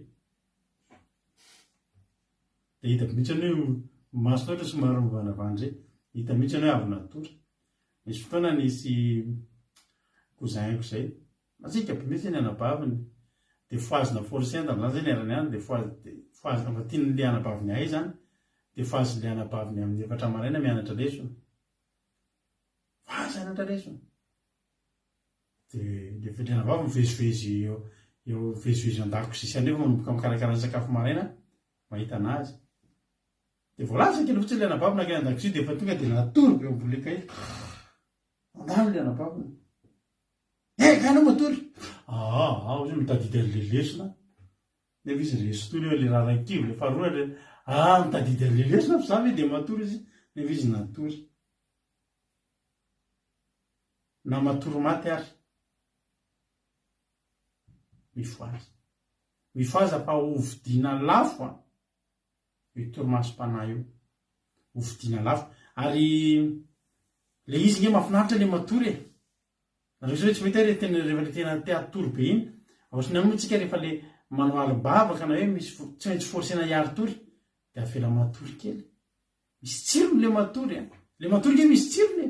dia hita mihitsy hoe masona ohatra somary mivanavan'izay hita mihitsy hoe avy natory misy fotoana nisy cousin-ko izay matsika be mihitsy ny anabaviny dia foazina forcé tamin'izany zay niarany any dia foazina fa tiany le anabaviny ahay zany dia foazy le anabaviny amin'ny 4 maraina mianatra lesona foazy anatra lesona dia le anabavy mivezivezy eo vezivezy an-dakozia sy andrefa manomboka mikarakara ny sakafo maraina mahita anazy dia voalaza kely fotsiny le anabavy nakeny an-dakozia dia efa tonga dia natory be amboleka izy andalo le anabaviny ganao matory ozy mitadidy an'le lesona nefa izy resotory eo le rarankivo le faharoa le mitadidy an'le lesona fa za ve dia matory izy nefa izy natory na matory maty ary mifoaza fa hovidiana lafo io torimasom-panahy io hovidiana lafo ary le izy nge mahafinaritra le matory nareo zao tsy mety hoe tena rehefa le tena teatory be iny ohatrany amotsika rehefa le manao alibavaka na hoe misy tsy maintsy forcena hiary tory dia avela matory kely misy tsirony le matory le matory ke misy tsirony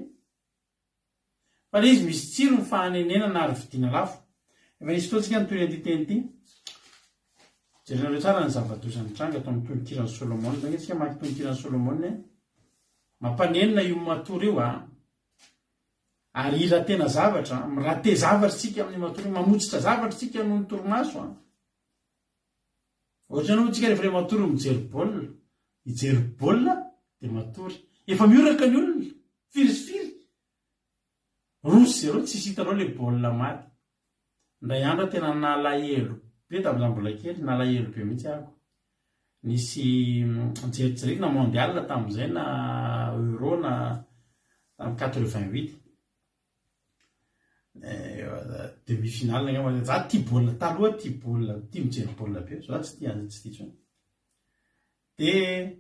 fa le izy misy tsiro ny fahanenena na ary vidiana lafo efa nisy fotoantsika nytory an'ity teny ity jerenareo tsara ny zava-dosany tranga atao amin'ny tononkirany Solomona zany tsika maky tononkirany Solomona mampanenina io matory io ary iratena zavatra mirate zavatra tsika amin'ny matory mamotsitra zavatra tsika noho ny torimaso ohatra anao tsika rehefa le matory mijery baolina hijery baolina dia matory efa mioraka ny olona firyfiry rosy zero tsy hitanao le baolina maty ndray andro tena nalahelo be tamin'izany mbola kely nalahelo be mihitsy ako nisy jerijerena mondial tamin'izay na euro na tamin'ny 88 demi-finale ngamba za tia baolina taloha tia baolina tia mijery baolina be za tsy tia tsy tia tsony dia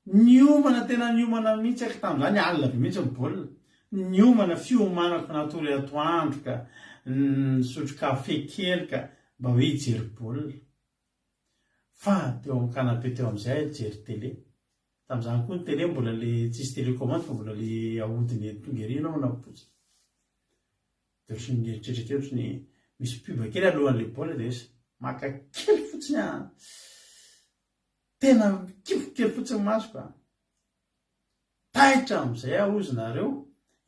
niomana tena niomana mihitsy ako tamin'izany alina be mihitsy ny baolina niomana fiomanako natory atoandro ka nisotro kafe kely ka mba hoe hijery baolina fa teo amin'ny kanape teo amin'izay hijery télé tamin'izany koa ny télé mbola le tsisy télécommande fa mbola le ahodiny tonga ery ianao napotsy dia ohatrany nieritreritry ohatrany misy pub kely alohan'le baolina dia izy maka kely fotsiny tena kivo kely fotsiny maso ka taitra amin'izay ozy nareo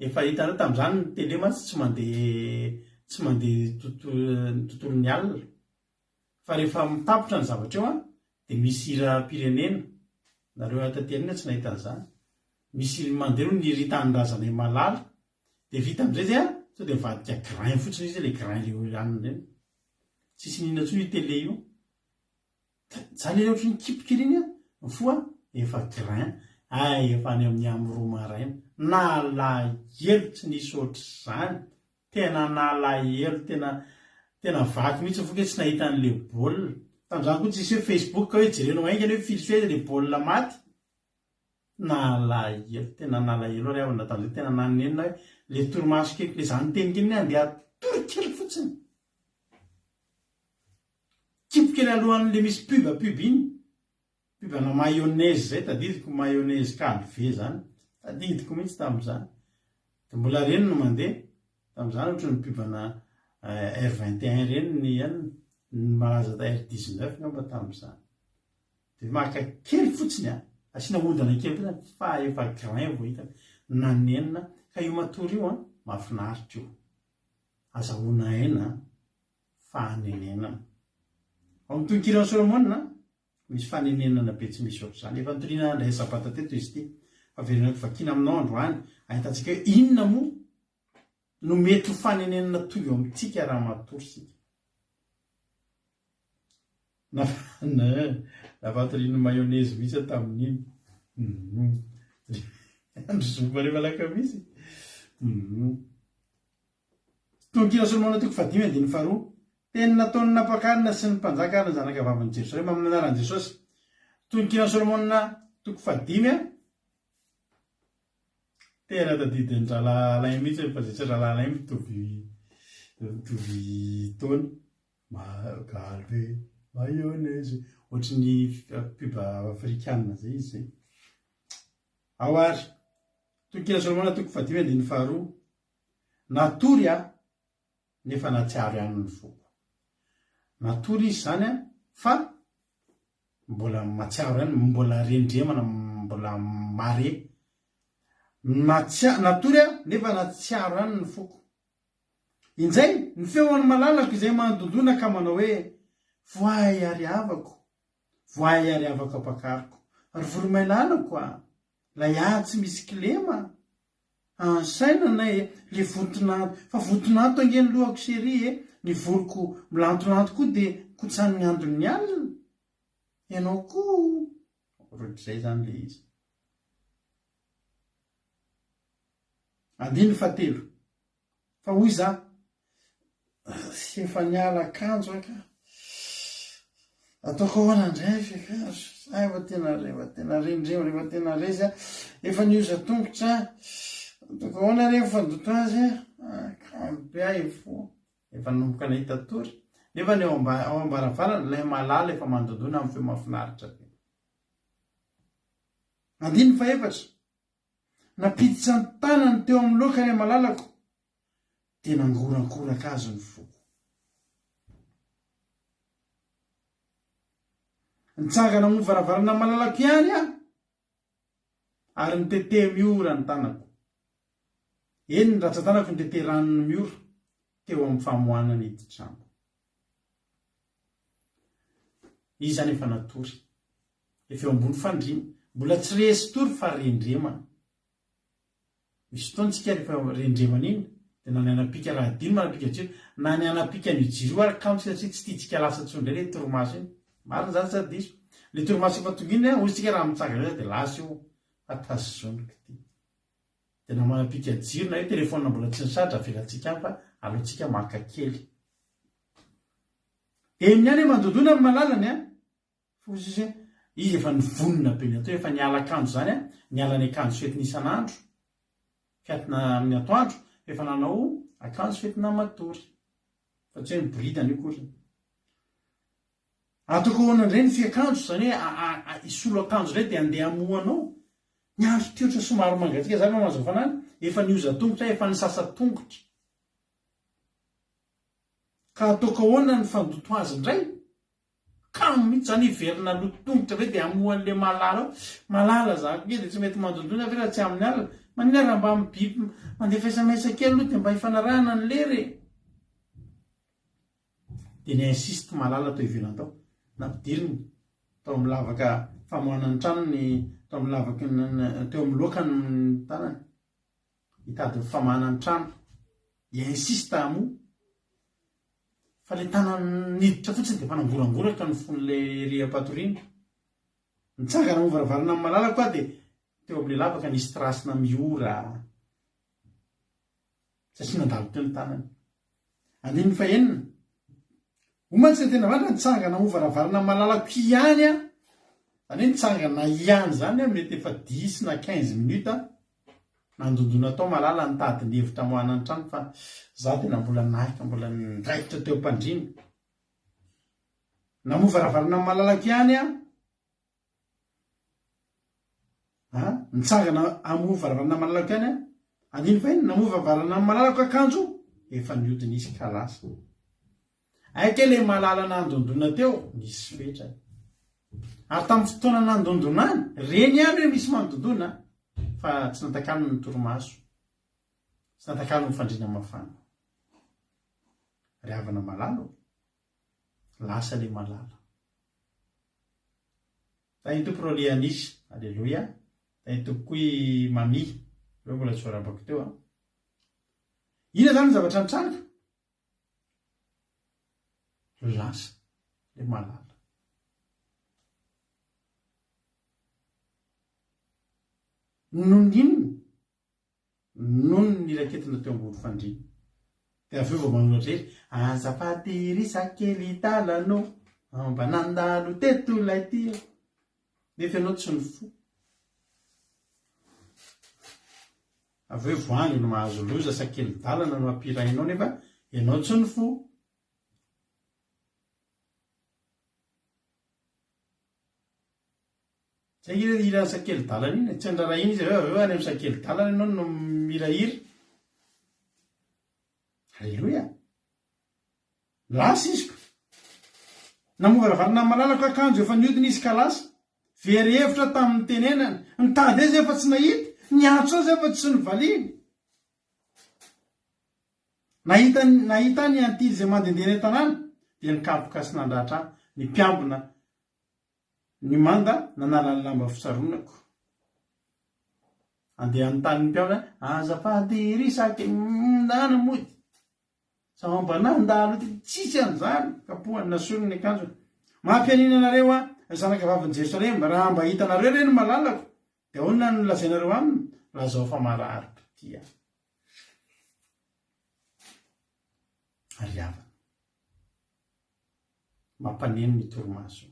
efa hitanao tamin'izany ny télé matsy tsy mandeha tontolon'ny alina fa rehefa mitapotra ny zavatra eo dia misy hira pirenena nareo ataterina tsy nahitan'izany misy mandelo ny ritanindrazanay malala de vita am'izay zay a sao de mivadika grain fotsiny izy le grain le aniny reny tsisy nina tsony io tele io zany le ohatry ny kipokely iny a foa efa grain efa any amin'ny am'roa maraina nalahelo tsy nisy ohatry zany tena nalahelo tena vaky mihitsy foka tsy nahita an'le baolina tam'izany koa tsisy hoe facebook ka hoe jerenao aingany hoe filisy hoe le baolina maty nalahelo tena nalahelo ary avana tam'izay tena nanenina hoe le torimaso kely le zany tenikely andeha torokely fotsiny kipokely alohan'le misy pub iny pubana mayonnaise zay tadidiko mayonnaise calvé zany tadidiko mihitsy tam'izany de mbola reny no mandeha tam'izany ohatra ny pubana R21 reny ny malaza R19 ngamba tam'izany de maka kely fotsiny asina ondana kely fotsiny fa efa grain vo hita nanenina ka io matory io mahafinaritra io azahoana aina fanenenana ao mitonykiran'ny Solomona misy fanenenana be tsy misy ohatr'izany efa nitoriana ndray sabata teto izy ity averina vakina aminao androany ahitantsika hoe inona moa no mety ho fanenenana toy eo amintsika raha matory sika navatoriny mayonnaise misy tamin'iny androzoba rehefa laka misy tonkina Solomona toko 5:faharoa teny nataony nampakarina sy ny mpanjaka ny zanaka vavan'i Jerosalema amin'ny anaran'i Jesosy tonkina Solomona toko 5 tena tadidiny rahalay mihitsy fa zay tsy rahalay mitovy taona magaly mayonnaise ohatry ny pub afrikanina zay izy zay ao ary tonkina Solomona toko 5:2 natory nefa natsiaro ihany ny foko natory izy zany fa mbola matsiaro ihany mbola rendremana mbola mare natory nefa natsiaro ihany ny foko inzay ny feoan'ny malalako izay mandondona ka manao hoe voay ariavako ampakariko ary voromailalakoa lay tsy misy kilema ansaina na le votonato fa votonato angeny lohako sery ny voloko milantolanto koa de kotsany androny alina ianao koa rohatrizay zany le izy andiny 7 fa hoy za efa niala akanjo aka ataoko ahoana indray fiakazo efa tena rendremo rehefa tena rezy efa nioza tongotra ataoko ahoana rehefa fandoto azy kampy fo efa nomboka nahita tory nefa ny ao ambaravarana lay malala efa mandondona amin'ny feo mahafinaritra be andiny 7 napiditra ny tanany teo amin'ny loka ny malalako tena ngorankoraka azy ny foko nitsangana mo varavarana malalako ihany ary nitete miora ny tanako eny ny ratsan-tanako nitete ranony miora teo amin'ny famohanana ity trano izy zany efa natory efa eo ambony fandrina mbola tsy resy tory fa rendremana misy fotoantsika rehefa rendremana iny de na ny anapika raha dino manapika jiro na ny anapika ny jiro ary kanto satria tsy tiatsika lasa tsondray le torimaso iny marina zany sady diso le torimaso efa tonga iny ozytsika raha mitsanga zay de lasa io atazoniko ty de na manapika jiro na hoe telefona mbola tsy nisadra avelatsika any fa alohantsika maka kely eny any mandondona amin'ny malalany fosy izy efa nivonona be ny atao efa niala akanjo zany niala ny akanjo fetiny isan'andro fiatina amin'ny atoandro efa nanao akanjo fetina matory fa tsy hoe miboridana io kory ataoko ahoanandray ny fiakanjo zany hoe isolo akanjo ray de andeha amohanao ny andro tiotra somaro mangatsika zany mazo fanany efa nioza tongotra efa nisasa tongotra ka ataoko ahoana ny fandoto azy indray kamo mihitsy zany iverina loto tongotra ve de amohan'le malala zako de tsy mety mandondona ve raha tsy amin'ny alina manera mba amin'ny biby mandefa isamaisa kely aloha de mba hifanarahana ny lery de ny insiste malala tao ivelany tao nampidiriny tao amin'ny lavaka famohanany tranony teo amin'ny lavaka teo amin'ny lokany ny tanany hitady famahanany trano insiste mo fa le tanany niditra fotsiny dia mpanamborangoraka ny fon'le riapatorina nitsangana movaravarana amin'ny malala koa dia teo amin'le lavaka nisy trasina miora satria nandalo teo ny tanany. Andininy fahenina omatsy tena vandra nitsangana movaravarana amin'ny malalako ihany a zany hoe nitsangana ihany zany a mety efa 10 na 15 minutes nandondona tao malala nitady ny hevitra mohanany trano fa za tena mbola nahika mbola niraikitra teo mpandriny na movaravarana amin'ny malalako ihany a nitsangana amovaravarana amin'ny malalako ihany a andiny fahenina na movaravarana amin'ny malalako akanjo efa niody nisy kalasa aike le malala nandondona teo nisy fetra ary tamin'ny fotoana nandondona any reny ihany hoe misy mandondona fa tsy natakano ny torimaso tsy natakano ny fandrina mafana ry havana malala lasa le malala tany tompo ro le anisy alleloia tany tompo koa i mami hoe mbola tsy vorabako teo ina zany ny zavatra nitranga lasa le malala noniny nono ny raketina teo ambony fandrina dia aveo vao manolotra ery azafady risakely talano mba nandalo teto ilay ty nefa ianao tsy ny fo aveo voangy no mahazo loza sakely dalana no ampirainao nefa ianao tsy ny fo zay ira sakely dalana iny tsy andrara iny izy aveo any amin'ny sakely dalana ianao no mirahira halleloia lasa izy namovaravarana malalako akanjo efa niodina izy kalasa very hevitra tamin'ny tenenany nitady azy efa tsy nahita niatso azy efa tsy nivaliny nahita ny antily zay mandendeha ny tanàna dia nikapoka sy nandratra ny mpiambina ny manda nanala ny lamba fitsaronako andeha nytany ny mpiambina azafady risaky ndana mody samba nandalo tsisy an'izany kapohany nasorony ny akanjo mampianina anareo a zanaka vaviny Jerosalema raha mba hitanareo reny malalako dia onona no lazainareo aminy raha zao fa marariko tia ary havana mampaneno ny torimaso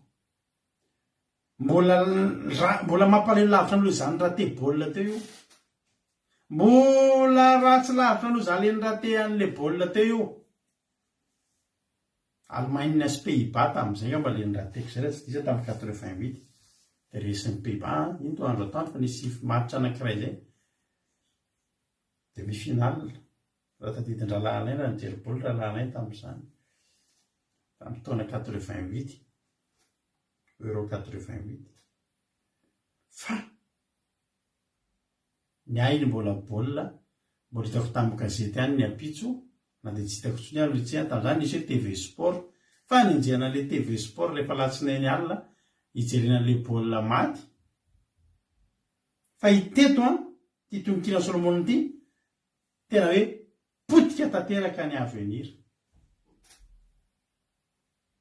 mbola mampalelo lavitra aloha zany raha te baolina teo io mbola ratsy lavitra aloha zany le raha te an'le baolina teo io Allemagne sy Pays-Bas tamin'izay mba le raha teko zay tsy disa tamin'ny 88 dia resin'ny Pays-Bas iny to andro atany fa nisy match anankiray zay demi-final raha tadidin-drahalala iny raha nijery baolina rahalala iny tamin'izany tamin'ny taona 88 Euro 88 fa ny ainy mbola baolina mbola hitako tamin'ny gazety any ny apitso na dia tsy hitako tsony any letsy tamin'izany nisy hoe TV Sport fa ninjehana le TV Sport rehefa latsinainy alina hijerena le baolina maty fa hiteto ty tononkina Solomon ty tena hoe potika tanteraka ny avenir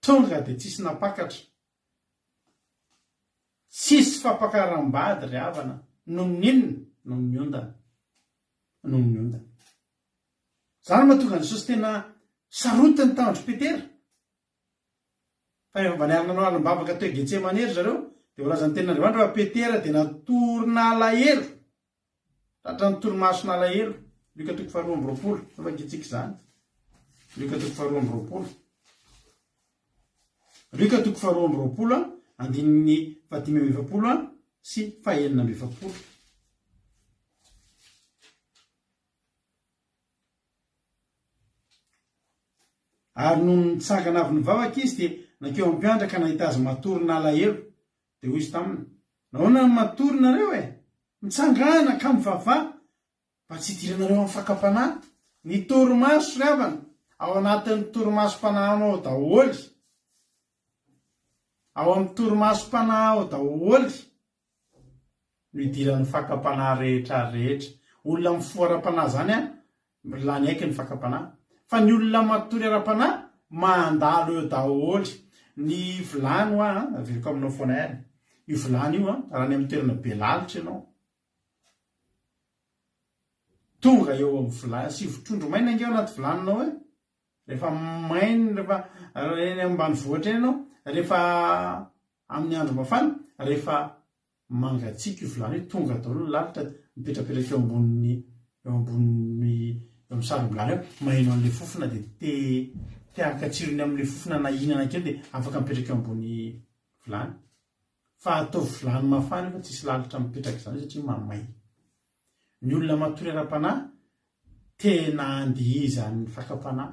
tonga dia tsisy napakatra tsisy fampakaram-bady ry havana noho ninona noho ny ondana zany mahatonga ny Jesosy tena sarotiny tandro Petera fa rehefa mba niarina anao alim-bavaka teo Getsemane ry zareo dia volazany ten'Andriamanitra fa Petera dia natorina alahelo tratra ny torimasona alahelo Luka 2:20 efa kitsika izany Luka 2:20 Luka 2:20 andininy 5:20 sy 6:20 ary no nitsangana avy nivavaka izy dia nakeo ampiandraka nahita azy matorina alahelo dia hoy izy taminy nahoana ny matorinareo mitsangana ka mivavaha mba tsy hidiranareo amin'ny fakapanahy ny torimaso ry havana ao anatin'ny torimasom-panahanao daholy ao amin'ny torimasom-panahy ao daholy no idiran'ny fakapanahy rehetrarehetra. Olona mifoara-panahy zany a lany aiky ny fakapanahy, fa ny olona matory ara-panahy mandalo eo daholy. Ny vilany ho averiko aminao foana ihany, io vilany io raha ny amin'ny toerana be lalitra ianao tonga eo amin'ny vilany, sy votrondro maina angeo anaty vilaninao rehefa mainy, rehefa eny ambany vohatra eny ianao, rehefa amin'ny andro mafana, rehefa mangatsiaka io vilany io tonga daholo ny lalitra mipetrapetraka eo amin'ny sarom-bilany eo, maino an'ilay fofona dia te akatsirony amin'ilay fofona nahinana kely dia afaka mipetraka eo ambony vilany. Fa atao vilany mafana fa tsisy lalitra mipetraka izany satria mamay. Ny olona matory ara-panahy tena andihizan'ny fakapanahy.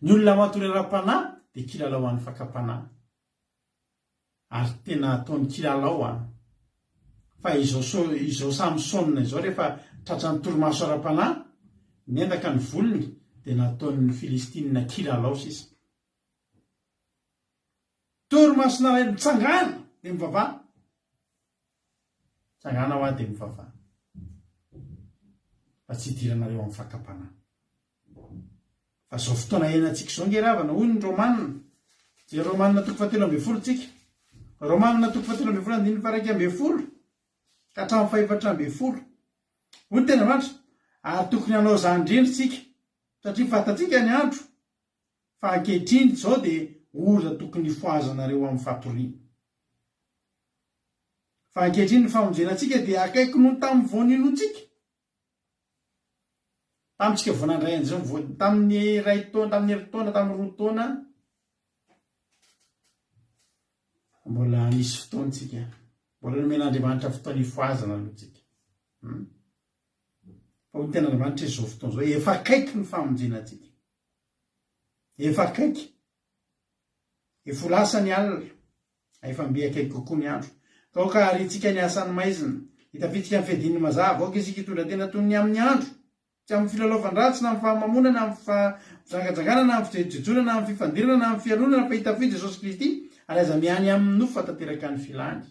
Ny olona matory ara-panahy dia kilalao an'ny fakapanahy, ary tena ataony kilalao fa izao Samsona izao rehefa tratran'ny torimaso ara-panahy niendaka ny volony dia nataon'ny Filistina kilalao sisa. Torimaso nalainy mitsangana dia mivavaha, tsangana ho ahy dia mivavaha, fa tsy idiranareo amin'ny fakapanahy. Fa zao fotoana iainantsika izao ngeravana hoy ny Romanina, dia Romanina 7:10 tsika, Romanina 7:11 ka hatramin'ny 4:11 hoy ny tena marina, ary tokony hanao izany indrindra tsika satria fantatsika ny andro fa ankehitriny izao dia ora tokony foazanareo amin'ny fatoriana. Fa ankehitriny ny famonjenantsika dia akaiky noho tamin'ny voaninotsika, tamintsika voanandray an'izao, tamin'ny ray taona, tamin'ny herintaona, tamin'ny 2 taona mbola nisy fotoantsika, mbola nomen'Andriamanitra fotoana ifoazana alohantsika. Fa ho tena Andriamanitra izao fotoana izao efa akaiky ny famonjenantsika, efa akaiky, efa lasa ny alina, efa mbe akaiky kokoa ny andro. Taoka aritsika ny asan'ny maizina, hitafitsika amin'ny fiadian'ny mazava, aoka isika hitondratena toy ny amin'ny andro, tsy amin'ny filalaovan-dratsy na amin'ny fahamamona na amin'ny fizangajangana na amin'ny fijejojoana na amin'ny fifandirana na amin'ny fialonana, fa hitafitsy Jesosy Kristy ary aza miany amin'ny nofo tanteraka ny filany.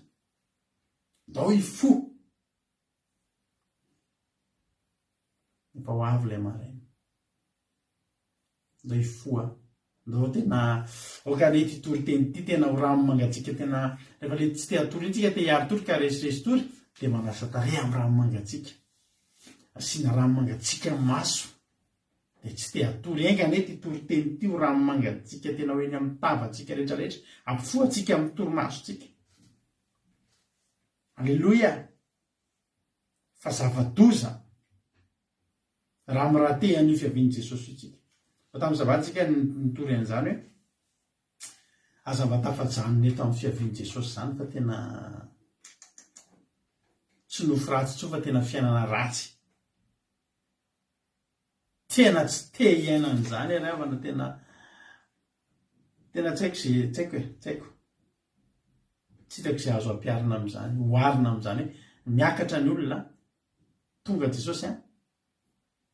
Ndao ifo efa ho avy ilay maraina, ndao ifoa, ndao tena oka le titory teny ity tena ho rano mangatsika, tena rehefa le tsy te hatory itsika te hiary tory ka resiresy tory dia manasa tare amin'ny rano mangatsika, asiana rano mangatsika maso dia tsy te hatory enga ne titory teny ity ho rano mangatsika tena ho eny amin'ny tavatsika rehetrarehetra, ampifoatsika amin'ny torimasotsika. Alleloia. Fa zava-doza raha mirahaty an'io fiavian'i Jesosy itsika. Fa tamin'ny zavatsika nitory an'izany hoe azava-tafajanona eto amin'ny fiavian'i Jesosy izany fa tena tsy nofo ratsy tsoa fa tena fiainana ratsy. Tena tsy te hiaina an'izany ary havana tena tsy haiko tsy hitako izay azo ampiarina amin'izany, hoarina amin'izany hoe miakatra ny olona tonga Jesosy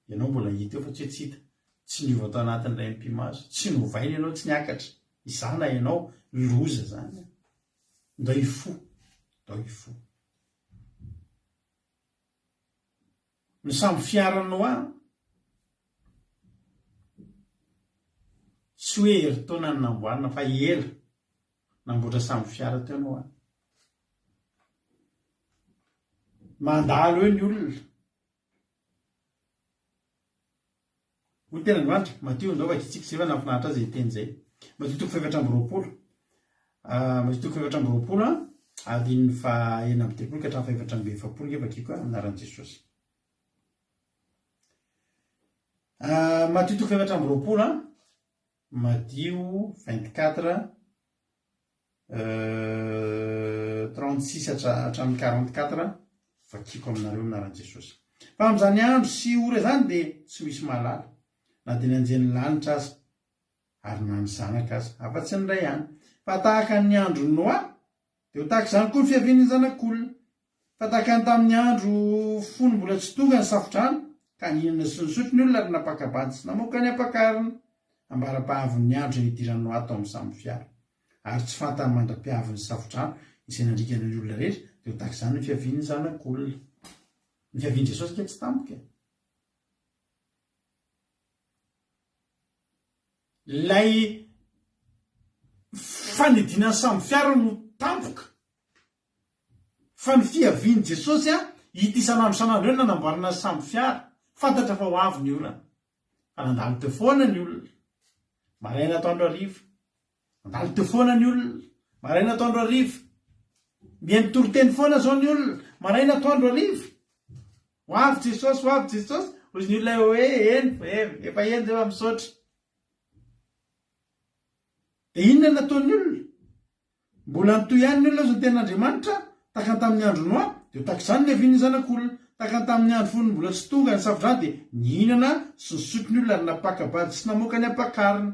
ianao mbola hita eo fa tsy hita, tsy niova atao anatin'ilay mpimazo, tsy novaina ianao tsy niakatra, izana ianao loza zany. Ndao ifo, ndao ifo. Ny samy fiaranao tsy hoe herintaona ny namboarina fa ela namboatra samy fiara teo ianao mandalo eo ny olona. Hoy tena Andriamanitra, Mateo ndao vakitsika izay fa nafinahitra azy teny izay. Mateo 4:20, Mateo 4:20 adin'ny 9:30 ka hatramin'ny 4:20 nge vakiko anaran'i Jesosy. Mateo 4:20, Mateo 24 36 hatramin'ny 44 vakiko aminareo anaran'i Jesosy. Fa amin'izany andro sy ora zany dia tsy misy mahalala, na dia ny anjery lanitra aza ary na ny zanaka aza, afa-tsy ny ray ihany. Fa tahaka ny andro Noa dia ho tahaka izany koa ny fiavian'ny zanak'olona. Fa tahaka ny tamin'ny andro fony mbola tsy tonga ny safodrano ka nihinana sy nisotro ny olona ary napakabady sy namoaka ny ampakarina, ambara-pahavin'ny andro ny idiran'ny Noa atao amin'ny samy fiara. ary tsy fantany mandra-piaviny safotrano izay nandrikana ny olona rehetra dia ho tahaka izany ny fiaviany zanak'olona. Ny fiaviany Jesosy ke tsy tampoka. Lay fanidinany samy fiara no tampoka. Fa ny fiaviany Jesosy hita isanandro sanandro eo nanamboarana samy fiara. Fantatra fa ho avy ny olana. Fa nandalo teo foana ny olona. Maraina atoandro hariva. Nandalo teo foana ny olona. Maraina atoandro hariva. Mihaino toroteny foana zao ny olona. Maraina atoandro hariva. Ho avy Jesosy, ho avy Jesosy. Hozy ny olona hoe eny, efa eny zao misaotra. Dia inona nataony olona? Mbola nitoy ihany ny olona zao ten'Andriamanitra tahaka tamin'ny andro Noa, dia tahaka izany ny haviany zanak'olona. Tahaka tamin'ny andro fony mbola tsy tonga ny safodrano dia nihinana sy nisotro ny olona ary napakabady sy namoaka ny ampakarina.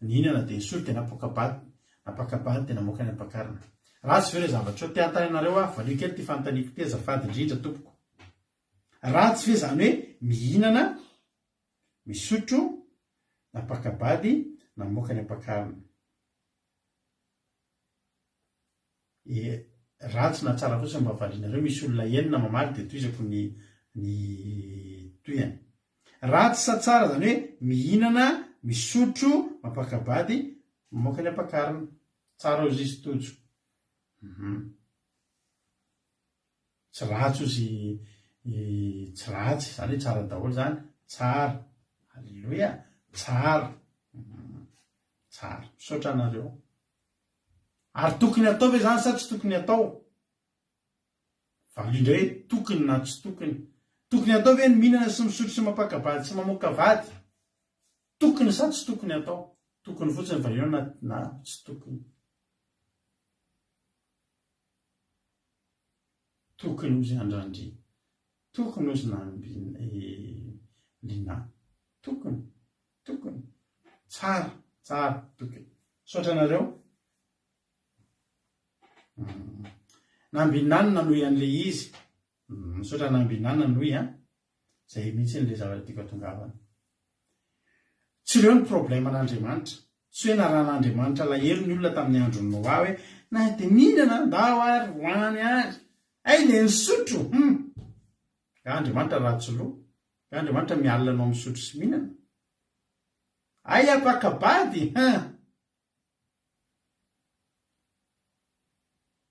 Nihinana dia nisotro dia napakabady dia namoaka ny ampakarina. Ratsy ve ilay zavatra eo te-antananareo valio kely ty fanontaniako ty azafady indrindra tompoko. Ratsy ve zany hoe mihinana, misotro, napakabady, namoaka ny ampakarina. Ratsy na tsara fotsiny mba avalianareo, misy olona enina mamaly dia toizako ny toyany. Ratsy sa tsara zany hoe mihinana, misotro, mapakabady, mamoaka ny ampakarina. Tsara ozy izy tojo. Tsy ratsy ozy, tsy ratsy zany hoe tsara daholo zany. Tsara. Halleloia. Tsara. Tsara. Misaotra anareo. Ary tokony atao ve zany sa tsy tokony atao? Valio indray hoe tokony na tsy tokony. Tokony atao ve ny mihinana sy misotro sy mapakabady sy mamoaka vady? Tokony sa tsy tokony atao? Tokony fotsiny valio na tsy tokony. Tokony ozy andrandry. Tokony ozy lina. Tokony. Tsara. Tokony. Saotra anareo? Nambinany nanohy an'ilay izy. Misaotra nambinany nanohy zay mihitsy n'ilay zavatra tiako atongavana. Tsy ireo ny probleman'Andriamanitra. Tsy hoe naran'Andriamanitra lahelo ny olona tamin'ny andro ny Noa hoe na dia mihinana ndao ary hoany ary. Ay le nisotro. Ka Andriamanitra ratsy loha. Ka Andriamanitra mialina anao misotro sy mihinana. Ay apakabady.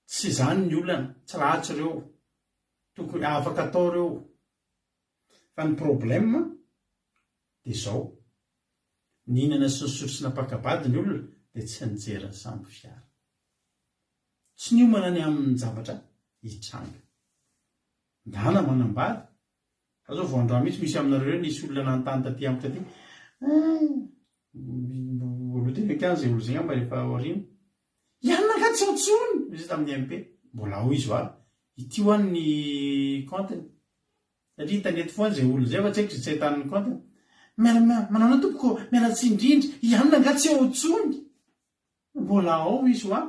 Tsy zany ny olana, tsy ratsy ireo. Tokony afaka atao ireo. Fa ny problème dia izao. Nihinana sy nisotro sy napakabady ny olona dia tsy nijery samby fiara. Tsy niomana ny amin'ny zavatra hitranga. Ndana manambady. Azao vao androany mihitsy misy aminareo nisy olona nanontany taty amiko taty. Olo teny hoe zay olo zay amba rehefa aoriana. Ianona nga tsy otsony izy tamin'ny MP. Mbola ho izy ho ity ho an'ny compteny. Satria hitanety foana zay olo zay fa tsy haiko tsy ahitany compteny. Manao na tompoko miala tsy indrindra. Ianona nga tsy otsony. Mbola ao izy ho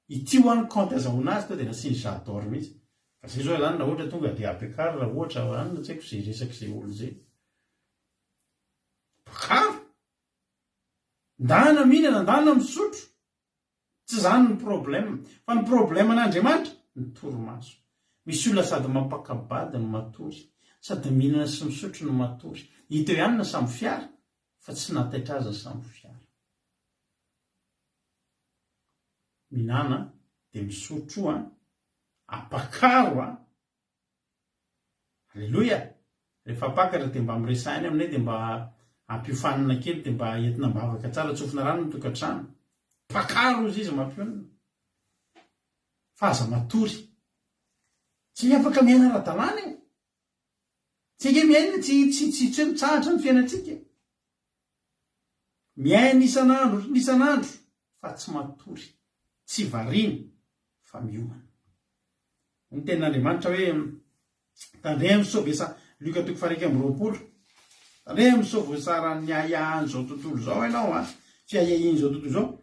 ity ho an'ny compte azahoana azy to dia nasiany j'adore mihitsy. Fa zay zao zany na ohatra tonga dia apekary raha ohatra anona tsy haiko zay resaka zay olo zay. Pakaro. Ndana mihinana, ndana misotro. Tsy zany ny problème. Fa ny problème an'Andriamanitra ny torimaso. Misy olona sady mampakabady no matory, sady mihinana sy misotro no matory. Hita eo ihany na samy fiara, fa tsy nataitra azy samy fiara. Mihinana dia misotro apakaro Halleloia. Rehefa apakatra dia mba miresahany aminay dia mba ampiofanana kely dia mba entina mbavaka tsara tsofina rano ny tokantrano. Pakaro izy mampionana. Fa aza matory. Tsy afaka miaina ara-dalàna. Tsika miaina tsy hoe mitsahatra ny fiainantsika. Miaina isan'andro fa tsy matory. Tsy variana fa miomana. Ny tenin'Andriamanitra hoe tandre misaovesa Luka 1:20. Tandre misaovesara ny ahiahany zao tontolo zao ianao fiahiahiny zao tontolo zao.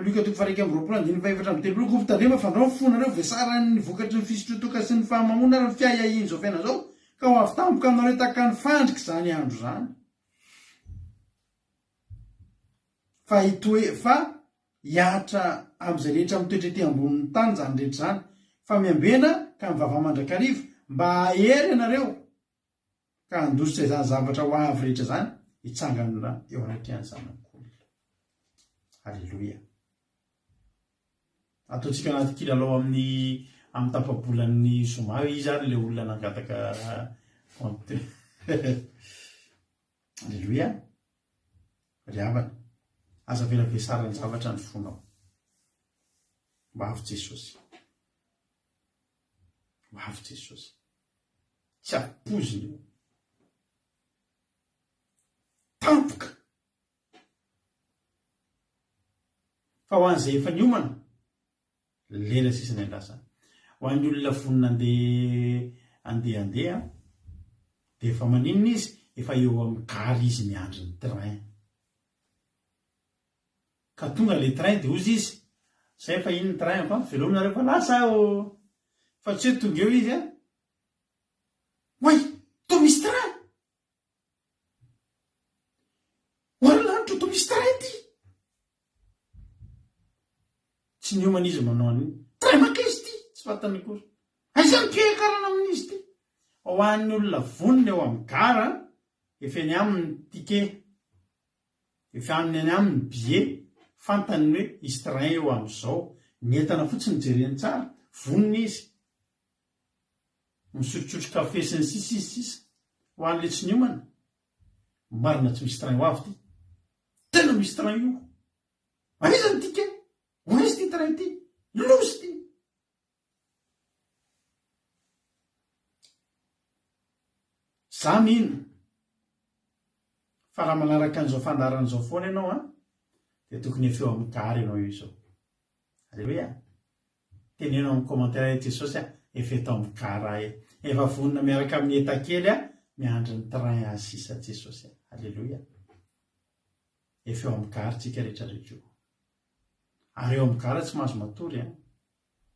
Luka 1:20 tandrema fandrao fonareo vesarany vokatry ny fisotrotoka sy ny fahamahona ary ny fiahiahiny zao fiaina zao ka ho avy tampoka aminareo tahaka ny fandrika zany andro zany. fa fa hiatra amin'izay rehetra mitoetra ety ambonin'ny tany zany rehetra zany fa miambena ka mivava mandrakarivo mba ahery ianareo ka handositra izany zavatra ho avy rehetra zany hitsangana eo anatrehan'ny zanak'olona. Halleloia. Ataontsika anaty kilalao amin'ny tapabolan'ny zoma izy ary le olona nangataka konte. Halleloia. Ry havana, aza velavesarany zavatra ny fonao mba avy Jesosy. Mba avy Jesosy. Tsy apoziny io. Tampoka. Fa ho an'izay efa niomana, lela sisiny andrasana. Ho an'ny olona vonina andeha dia efa maninona izy, efa eo amin'ny gary izy miandry ny train. Ka tonga le train dia ozy izy. Zay fa iny ny train fa velomina rehefa lasa fa tsy hoe tonga eo izy a. Oay, to misy train. Hoary lanitra to misy train ty. Tsy niomana izy manao an'iny. Train maka izy ty, tsy fantany akory. Aizany mpiakarana amin'izy ty. Ho an'ny olona vonina eo amin'ny gara, efa eny amin'ny tike, efa any amin'ny billet, fantany hoe izy train eo amin'izao, nientana fotsiny jereny tsara, vonina izy. Misotrotsotro kafe sy ny sisa. Ho an'le tsy niomana, marina tsy misy train ho avy ty. Tena misy train io. Aiza ny tike? Ho izy ty train ty? Losy ty. Za mino fa raha manaraka an'izao fandaran'izao foana ianao dia tokony efa eo amin'ny gary ianao io izao. Halleloia. Tenenao amin'ny commentaire Jesosy efa eto amin'ny gary efa vonina miaraka amin'ny etakely miandry ny train asisa Jesosy. Halleloia. Efa eo amin'ny gary tsika rehetra rehetra io. Ary eo amin'ny gary tsy mahazo matory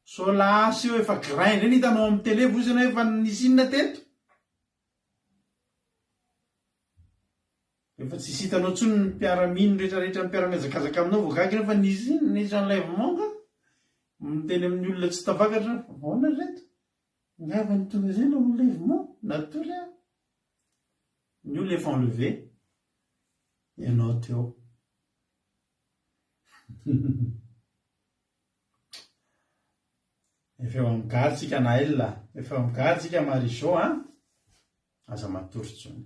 so lasa eo efa grain reny hitanao amin'ny télé vozy ianao efa nisinina teto. Efa tsy hitanao tsony ny mpiaraminy rehetrarehetra mpiaramiazakazaka aminao voagagy rehefa nisy enlèvement ka miteny amin'ny olona tsy tafakatra ahoana reto ngava ny tonga izay no enlèvement natory ny olona efa enlevé ianao teo. Efa eo amin'ny gary tsika na ella, efa eo amin'ny gary tsika Marisô aza matory tsony.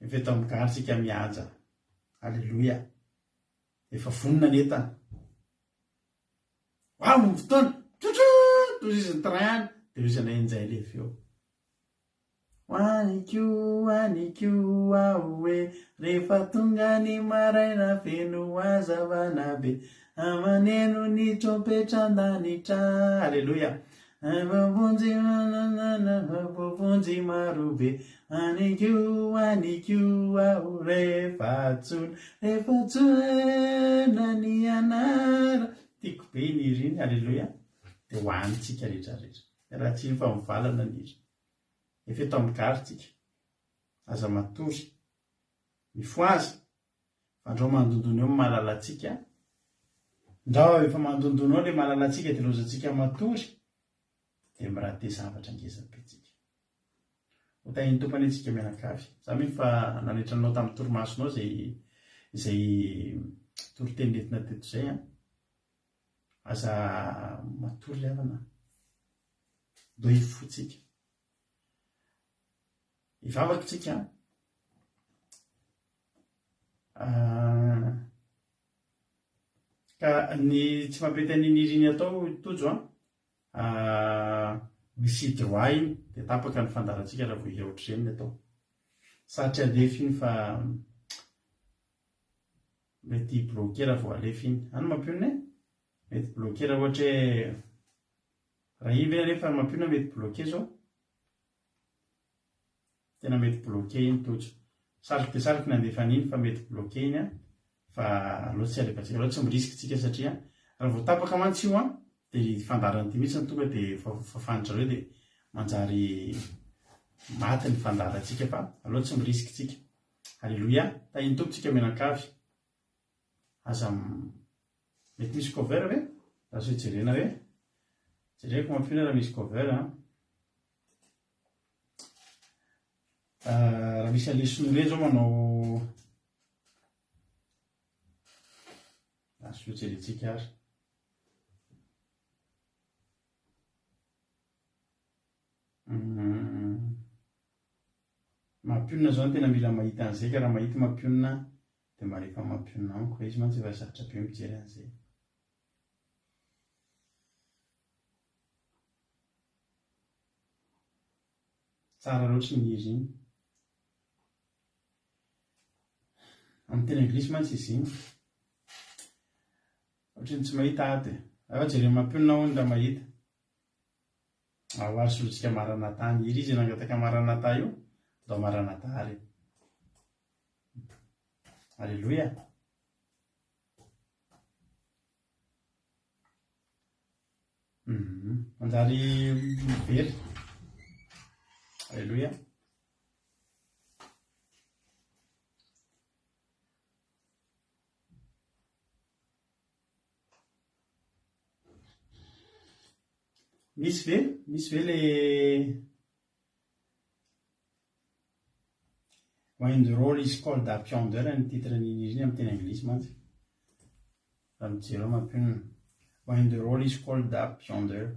Efa eto amin'ny gary tsika mihaja. Halleloia. Efa vonina ny entana. Amin'ny fotoana toy izy ny train dia izy ana enjay lefa eo. Hoaniko ahoe rehefa tonga ny maraina feno hazavana be amaneno ny trompetra an-danitra. Halleloia. Vovonjy marobe aniko aho rehefa tsona ny anara tiako be ny iriny. Halleloia. Dia ho anitsika rehetrarehetra raha tsy fa mivalana ny iry. Efa eto amin'ny gary tsika aza matory mifoaza fa andreo mandondona eo malalatsika. Ndao efa mandondona eo le malalatsika dia lozatsika matory dia mirate zavatra ngezam-petsika. Ho tahin'ny tompany antsika mianakavy. Za mino fa nanetranao tamin'ny torimasonao izay toriteny nentina teto izay aza matory le havana. Do hifotsika. Ivavaka tsika ka ny tsy mampety ny niriny atao tojo misy droit iny dia tapaka ny fandarantsika raha vao hiaotra ireny atao. Satria alefa iny fa mety bloqué raha vao alefa iny. Ano mampionina mety bloqué raha ohatra hoe raha ivy alefa mampionina mety bloqué zao. Tena mety bloqué iny tojo. Saroky dia saroky nandefa an'iny fa mety bloqué iny fa aloha tsy alefantsika. Aloha tsy mirisikitsika satria raha vao tapaka mantsy io dia fandarany ty mihitsy ny tonga dia fafantatra reo dia manjary maty ny fandarantsika fa aloha tsy mirisikitsika. Halleloia. Tahin'ny tompontsika mianakavy. aza mety misy cover hoe raha so jerena hoe jereko mampiona raha misy cover raha misy alesony reny zao manao aso jerentsika ary mampionina zao no tena mila mahita an'izay ka raha mahita mampionina dia mba rehefa mampionina amiko izy mantsy efa sarotra be mijery an'izay tsara loatra ny izy iny amin'ny teny anglisy mantsy izy iny ohatrany tsy mahita ato afa jereny mampionina hono da mahita ahoary solotsika maranatà ny iry izy nangataka maranatà io dao maranatà ary alleloia manjary very alleloia misy ve le when the role is called a piondeur ny titre n'iny izy iny amin'ny teny anglisy mantsy raha mijery ao mampionina when the role is called a piondeur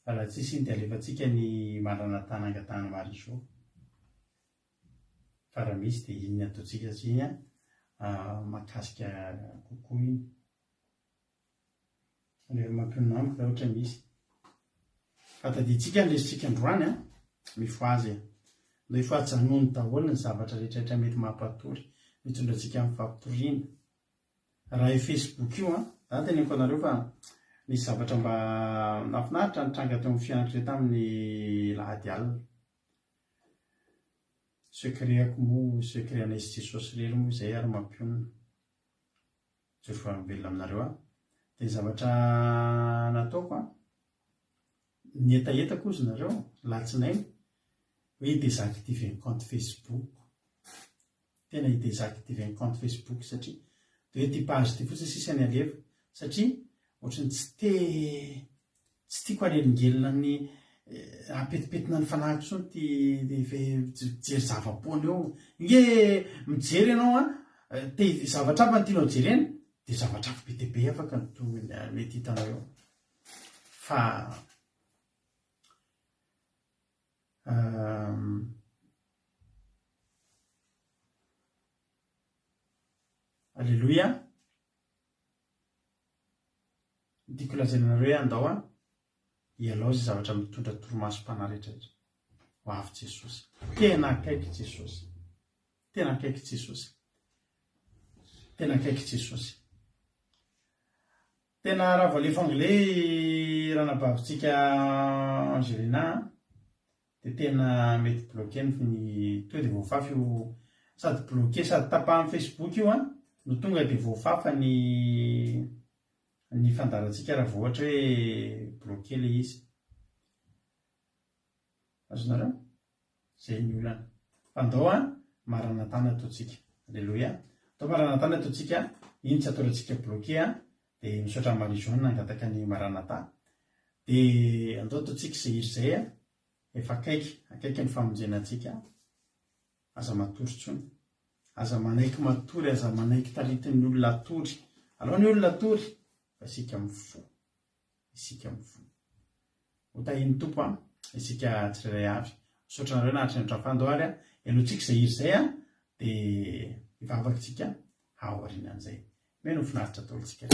raha tsisy iny dia alefatsika ny maranatà nangatahana Marisô fa raha misy dia iny ataontsika sy iny mahakasika kokoa iny rehefa mampionina amiko raha ohatra misy fataditsika nylesitsika androany mifoazy no ifoajanony daholo ny zavatra rehetrarehetra mety mampatory mitondrantsika amin'ny fampitoriana raha i Facebook io zany teneniko anareo fa nisy zavatra mba nafinaritra nitranga teo amin'ny fianatra tamin'ny lahady alina secretako moa secret anaisy Jesosy rely moa izay ary mampionina tsory fa mibelona aminareo dia ny zavatra nataoko ny etaetako ozy nareo latsinainy hoe désactive ny compte Facebook tena désactive ny compte Facebook satria dia hoe ty page ty fotsiny sisa ny alefa satria ohatrany tsy tiako alelingelina ny apetipetina ny fanahiko sony ty jery zavapoana eo nge mijery ianao te zavatra afa ny tianao jereny dia zavatra afa be dia be afaka mety hitanao eo fa alleloia tiako lazainareo hoe andao ialao zay zavatra mitondra toromasom-panahy rehetrarehetra ho avy Jesosy tena akaiky Jesosy tena akaiky Jesosy tena akaiky Jesosy tena raha voalefa anglais raha nabavintsika Angelina dia tena mety bloqué ny toy dia voafafa io sady bloqué sady tapa amin'ny Facebook io no tonga dia voafafa ny fandarantsika raha vao ohatra hoe bloqué le izy azonareo zay ny olana fandao maranatany ataontsika alleloia atao maranatany ataontsika iny tsy ataontsika bloqué dia misaotra Marisô nangataka ny maranatà dia andao ataontsika izay iry zay efa akaiky ny famonjenantsika aza matory tsony aza manaiky matory aza manaiky taritin'ny olona tory aloha ny olona tory fa isika mifo hotahiny tompo isika tsirairay avy misaotra nareo nahatrany trafandoary ialohantsika izay iry zay dia ivavakatsika aorianan'izay meno finaritra ataontsika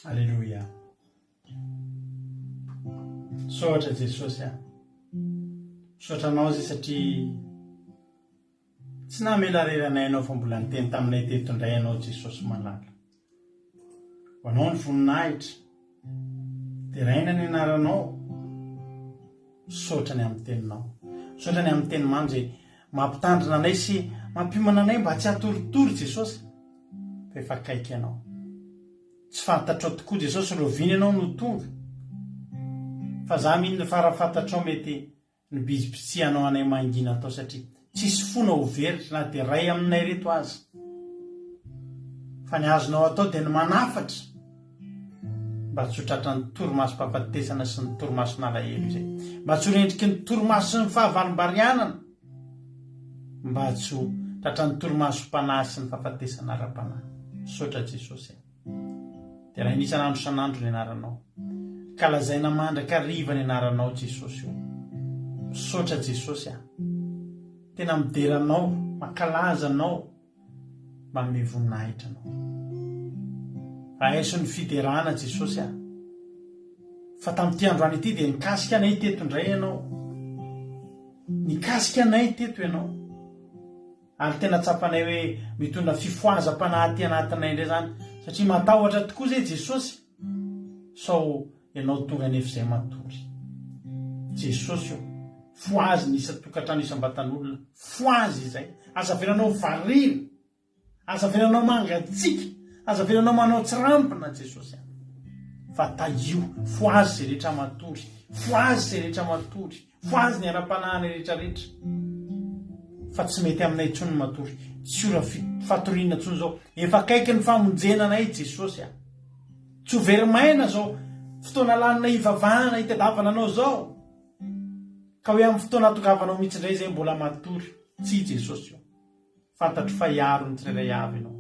Alleluia. Soatra Jesosy a soatranao zay satria tsy namela reranay anao fa mbola niteny taminay teto indray anao Jesosy malala. Ho anao ny voninahitra dia raina ny anaranao, sotrany amin'ny teninao, sotrany amin'ny teny mamy zay mampitandrina anay sy mampiomana anay mba tsy hatoritory Jesosy fa efa akaiky ianao. Tsy fantatrao tokoa Jesosy roviana ianao no tonga fa za mihina farafantatrao mety ny bizy-pitsianao anay mangina atao satria tsisy fona ho veritra na dia ray aminay reto azy fa ny azonao atao dia ny manafatra mba tsy ho tratra ny torimasom-pahafatesana sy ny torimason'alahelo izay mba tsy ho rendriky ny torimaso sy ny fahavalimbarianana mba tsy ho tratra ny torimasom-panahy sy ny fahafatesana ara-panahy sotra Jesosy dia raha inisan'andro san'andro ny anaranao kalazaina mandraka riva ny anaranao Jesosy io sotra Jesosy tena mideranao mankalazanao mba mivonahitra anao ahaiso ny fiderana Jesosy fa tamin'ity androany ity dia nikasika anay teto indray ianao nikasika anay teto ianao ary tena tsapanay hoe mitondra fifoazam-panahy ty anatinay indray zany satria matahotra tokoa zay Jesosy sao ianao tonga nefa izay matory Jesosy io foazy nisa tokantrano isam-batan'olona foazy izay aza velanao varina aza velanao mangatsika aza velanao manao tsirampina Jesosy fa taio foazy zay rehetra matory foazy zay rehetra matory foazy ny ara-panahiny rehetrarehetra fa tsy mety aminay intsony matory tsy ora fatoriana intsony zao efa akaiky ny famonjena anay Jesosy tsy ho verimaina zao fotoana lanina ivavahana hitadavana anao zao ka hoe amin'ny fotoana atogavanao mihitsy indray zay mbola matory tsy Jesosy io fantatro fa hiaro ny tsirairay avy ianao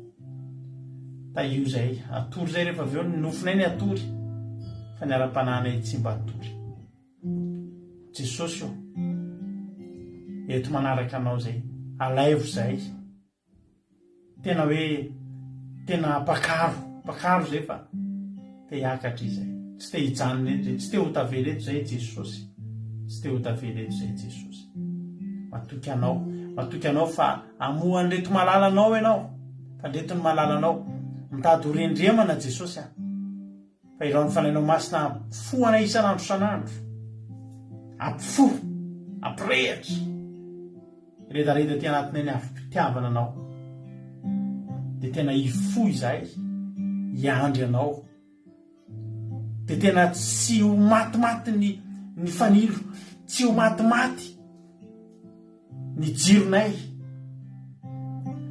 taio zay atory zay rehefa avy eo ny nofinay ny atory fa ny ara-panahynay tsy mba atory Jesosy io eto manaraka anao zay alaivo zay tena hoe tena pakaro zay fa te hiakatra izay tsy te hijanona eto tsy te ho tavela eto zay Jesosy tsy te ho tavela eto zay Jesosy matoky anao fa amoha nreto malalanao ianao fa ndreto ny malalanao mitady ho rendremana Jesosy fa irao ny fanainao masina foana isan'andro san'andro ampifo ampirehatra redareda ty anatinay ny avy-pitiavana anao dia tena hifo izay hiandry anao dia tena tsy ho matimaty ny fanilo tsy ho matimaty ny jironay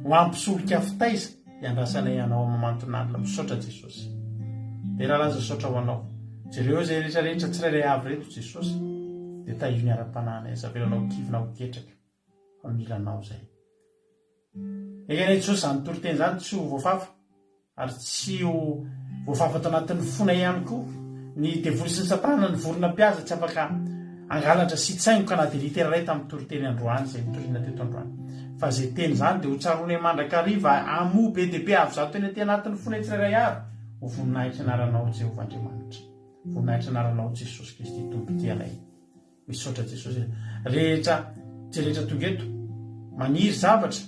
ho ampisolika fitaiza iandrasanay anao mamanton'andla misaotra Jesosy dia raha laza saotra ho anao jereo zay rehetrarehetra tsirairay avy reto Jesosy dia taio ny ara-panahynay zavelanao kivina ho ketraka fa milanao zay ekanay Jesosy zany toriteny zany tsy ho voafafa ary tsy ho voafafa ato anatin'ny fona ihany koa ny devoly sy ny satana ny vorona mpiaza tsy afaka angalatra sy tsaingo ka na dia litera ray tamin'ny toriteny androany zay mitoriana teto androany fa zay teny zany dia ho tsaroana mandrakariva amo be dia be avy zato teny aty anatin'ny fona tsirairay avy ho voninahitra anaranao Jehovah Andriamanitra voninahitra anaranao Jesosy Kristy tompon-ty anay misaotra Jesosy rehetra tsy rehetra tonga eto maniry zavatra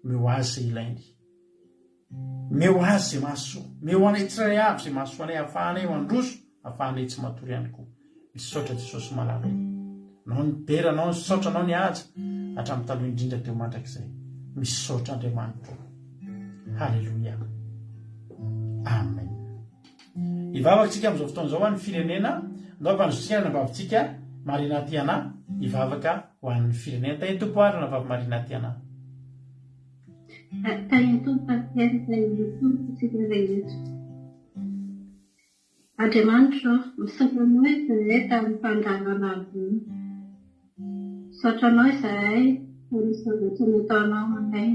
meo azy zay ilainy meo azy zay mahasoa meo anay tsirairay avy zay mahasoa anay ahafahanay mandroso ahafahanay tsy matory ihany koa misaotra Jesosy malala nao ny dera nao ny saotra nao ny aja hatramin'ny taloha indrindra teo mandrakizay misaotra Andriamanitra halleluia amen ivavakantsika amin'izao fotoana izao ho an'ny firenena andao ampanizontsika na vavintsika Marina Tiana ivavaka ho an'ny firenena tainy tompo ary na vavy Marina Tiana Andriamanitra misaotranao izay tamin'ny mpandrangana azy saotranao izay ny zavatra nataonao anay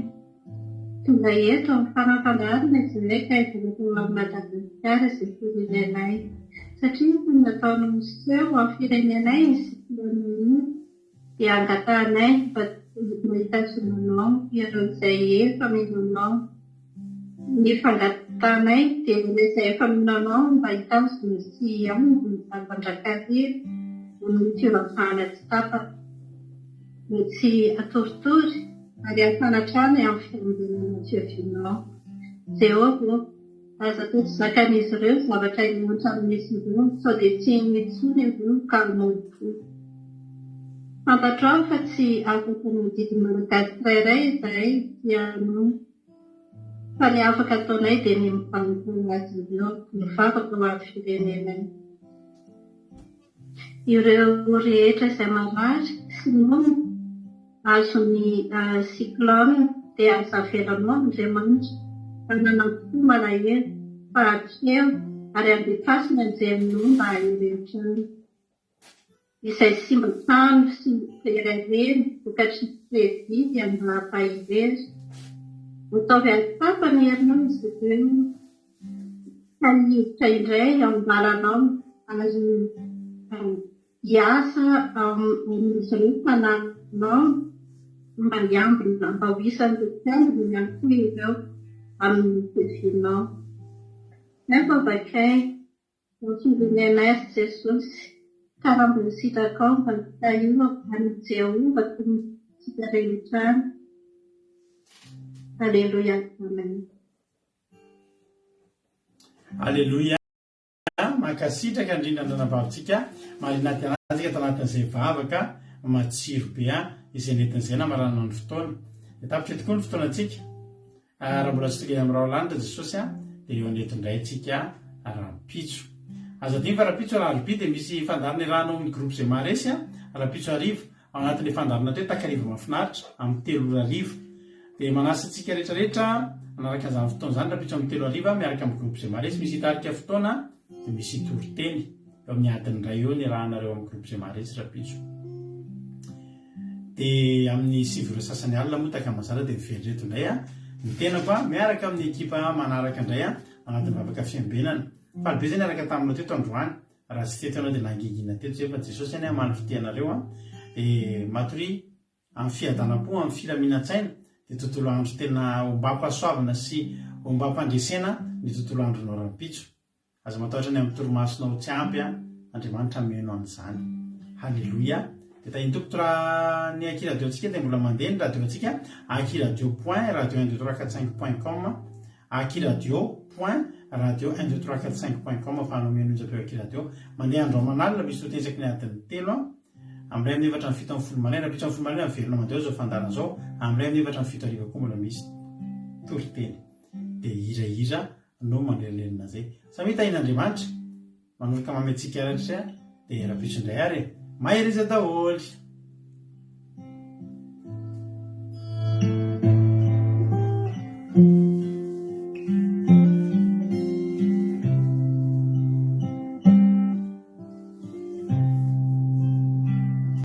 tonga eto amin'ny fanafandarana izay ka izavaka amin'ny Madagasikara izay firenenay satria ny nataonao miseho amin'ny firenenay sy firenenay dia angatanay mba mahitazonanao iarahan'izay efa minanao ny fangatanay dia ilay efa minanao mba hitazona sy aombony zavandrakariva amin'ny fivavahana tsy tapaka no tsy atoritory ary afanatrana amin'ny fiangonana fiavinao Jehovah aza toa tsy zakan'izy ireo zavatra ilatra amin'izy ireo sao dia tsy mitsony ireo ka maompo fantatrao fa tsy afaka manodidy malagasy tsirairay izay tianao fa ny afaka ataonay dia ny mivanoko azy ireo mivavaka ho amin'ny firenenay ireo rehetra izay marary sy nono azony siklona dia azavelanao Andriamanitra fanana tokoa malahelo fa atseo ary ambefasina anjeminao mba irehetrany izay simba tano sy ferereny vokatry ny fiedidy amin'ny lapahivery ataovy any papany herinao izy ireo taniditra indray ambalanao ary hiasa amin'izy ireo fananao mba hiambina mba ho isan'ny mpiambina ihany koa ireo amin'ny fivinao. Nefa bakay firenenay Jesosy karambony sitakao mba tahio any Jehova tony sika rehetrany. Aleluia. Amen. Aleluia. Mankasitraka indrindra andranam-bavitsika malinaty anazy ka tanatin'izay vavaka matsiro be izay nentin'izay na marana ny fotoana dia tapitra tokoa ny fotoanantsika raha mbola tsy tonga amin'ny rahalanitra Jesosy dia eo anetindray tsika rahampitso azadiny fa rahapitso raharoby dia misy fandarina rano amin'ny groupe izay maharesy rahapitso arivo ao anatin'le fandarina teo takarivo mahafinaritra amin'ny 3 arivo dia manasa antsika rehetrarehetra manaraka an'izany fotoana izany rahapitso amin'ny 3 arivo miaraka amin'ny groupe izay maharesy misy hitarika fotoana dia misy toriteny eo amin'ny adiny ray eo ny rahanareo amin'ny groupe izay maharesy rahapitso dia amin'ny 7 sasany alina moa takamazara dia miveryreto indray ny tenako miaraka amin'ny ekipa manaraka indray anatin'ny vavaka fiambenana falibe zay niaraka taminao teto androany raha tsy teto ianao dia nangingina teto zay fa Jesosy any amany fitianareo dia matory amin'ny fiadanam-po amin'ny filaminantsaina dia tontolo andro tena ombam-pahasoavana sy ombam-pandresena ny tontolo andronao rahampitso aza matahotra ny amin'ny toromasonao tsy ampy Andriamanitra menao an'izany. Halleluia. Dia tahintoko raha ny akiradio antsika dia mbola mandeha ny radio antsika akiradio.radio12345.com akiradio.radio12345.com afahanao menonjapeo akiradio mandeha andro amanalina misy totensaky ny adiny 3 amin'ray amin'ny 7 amin'ny 7 maraina pitso amin'ny 7 maraina miverina mandeha zao fandarana zao amin'ray amin'ny 7 amin'ny 7 ariva koa mbola misy toriteny dia hirahira no mandelelelina zay samy hitahin'Andriamanitra manoraka mametsika aratra dia rapitso indray ary maheriza daholo.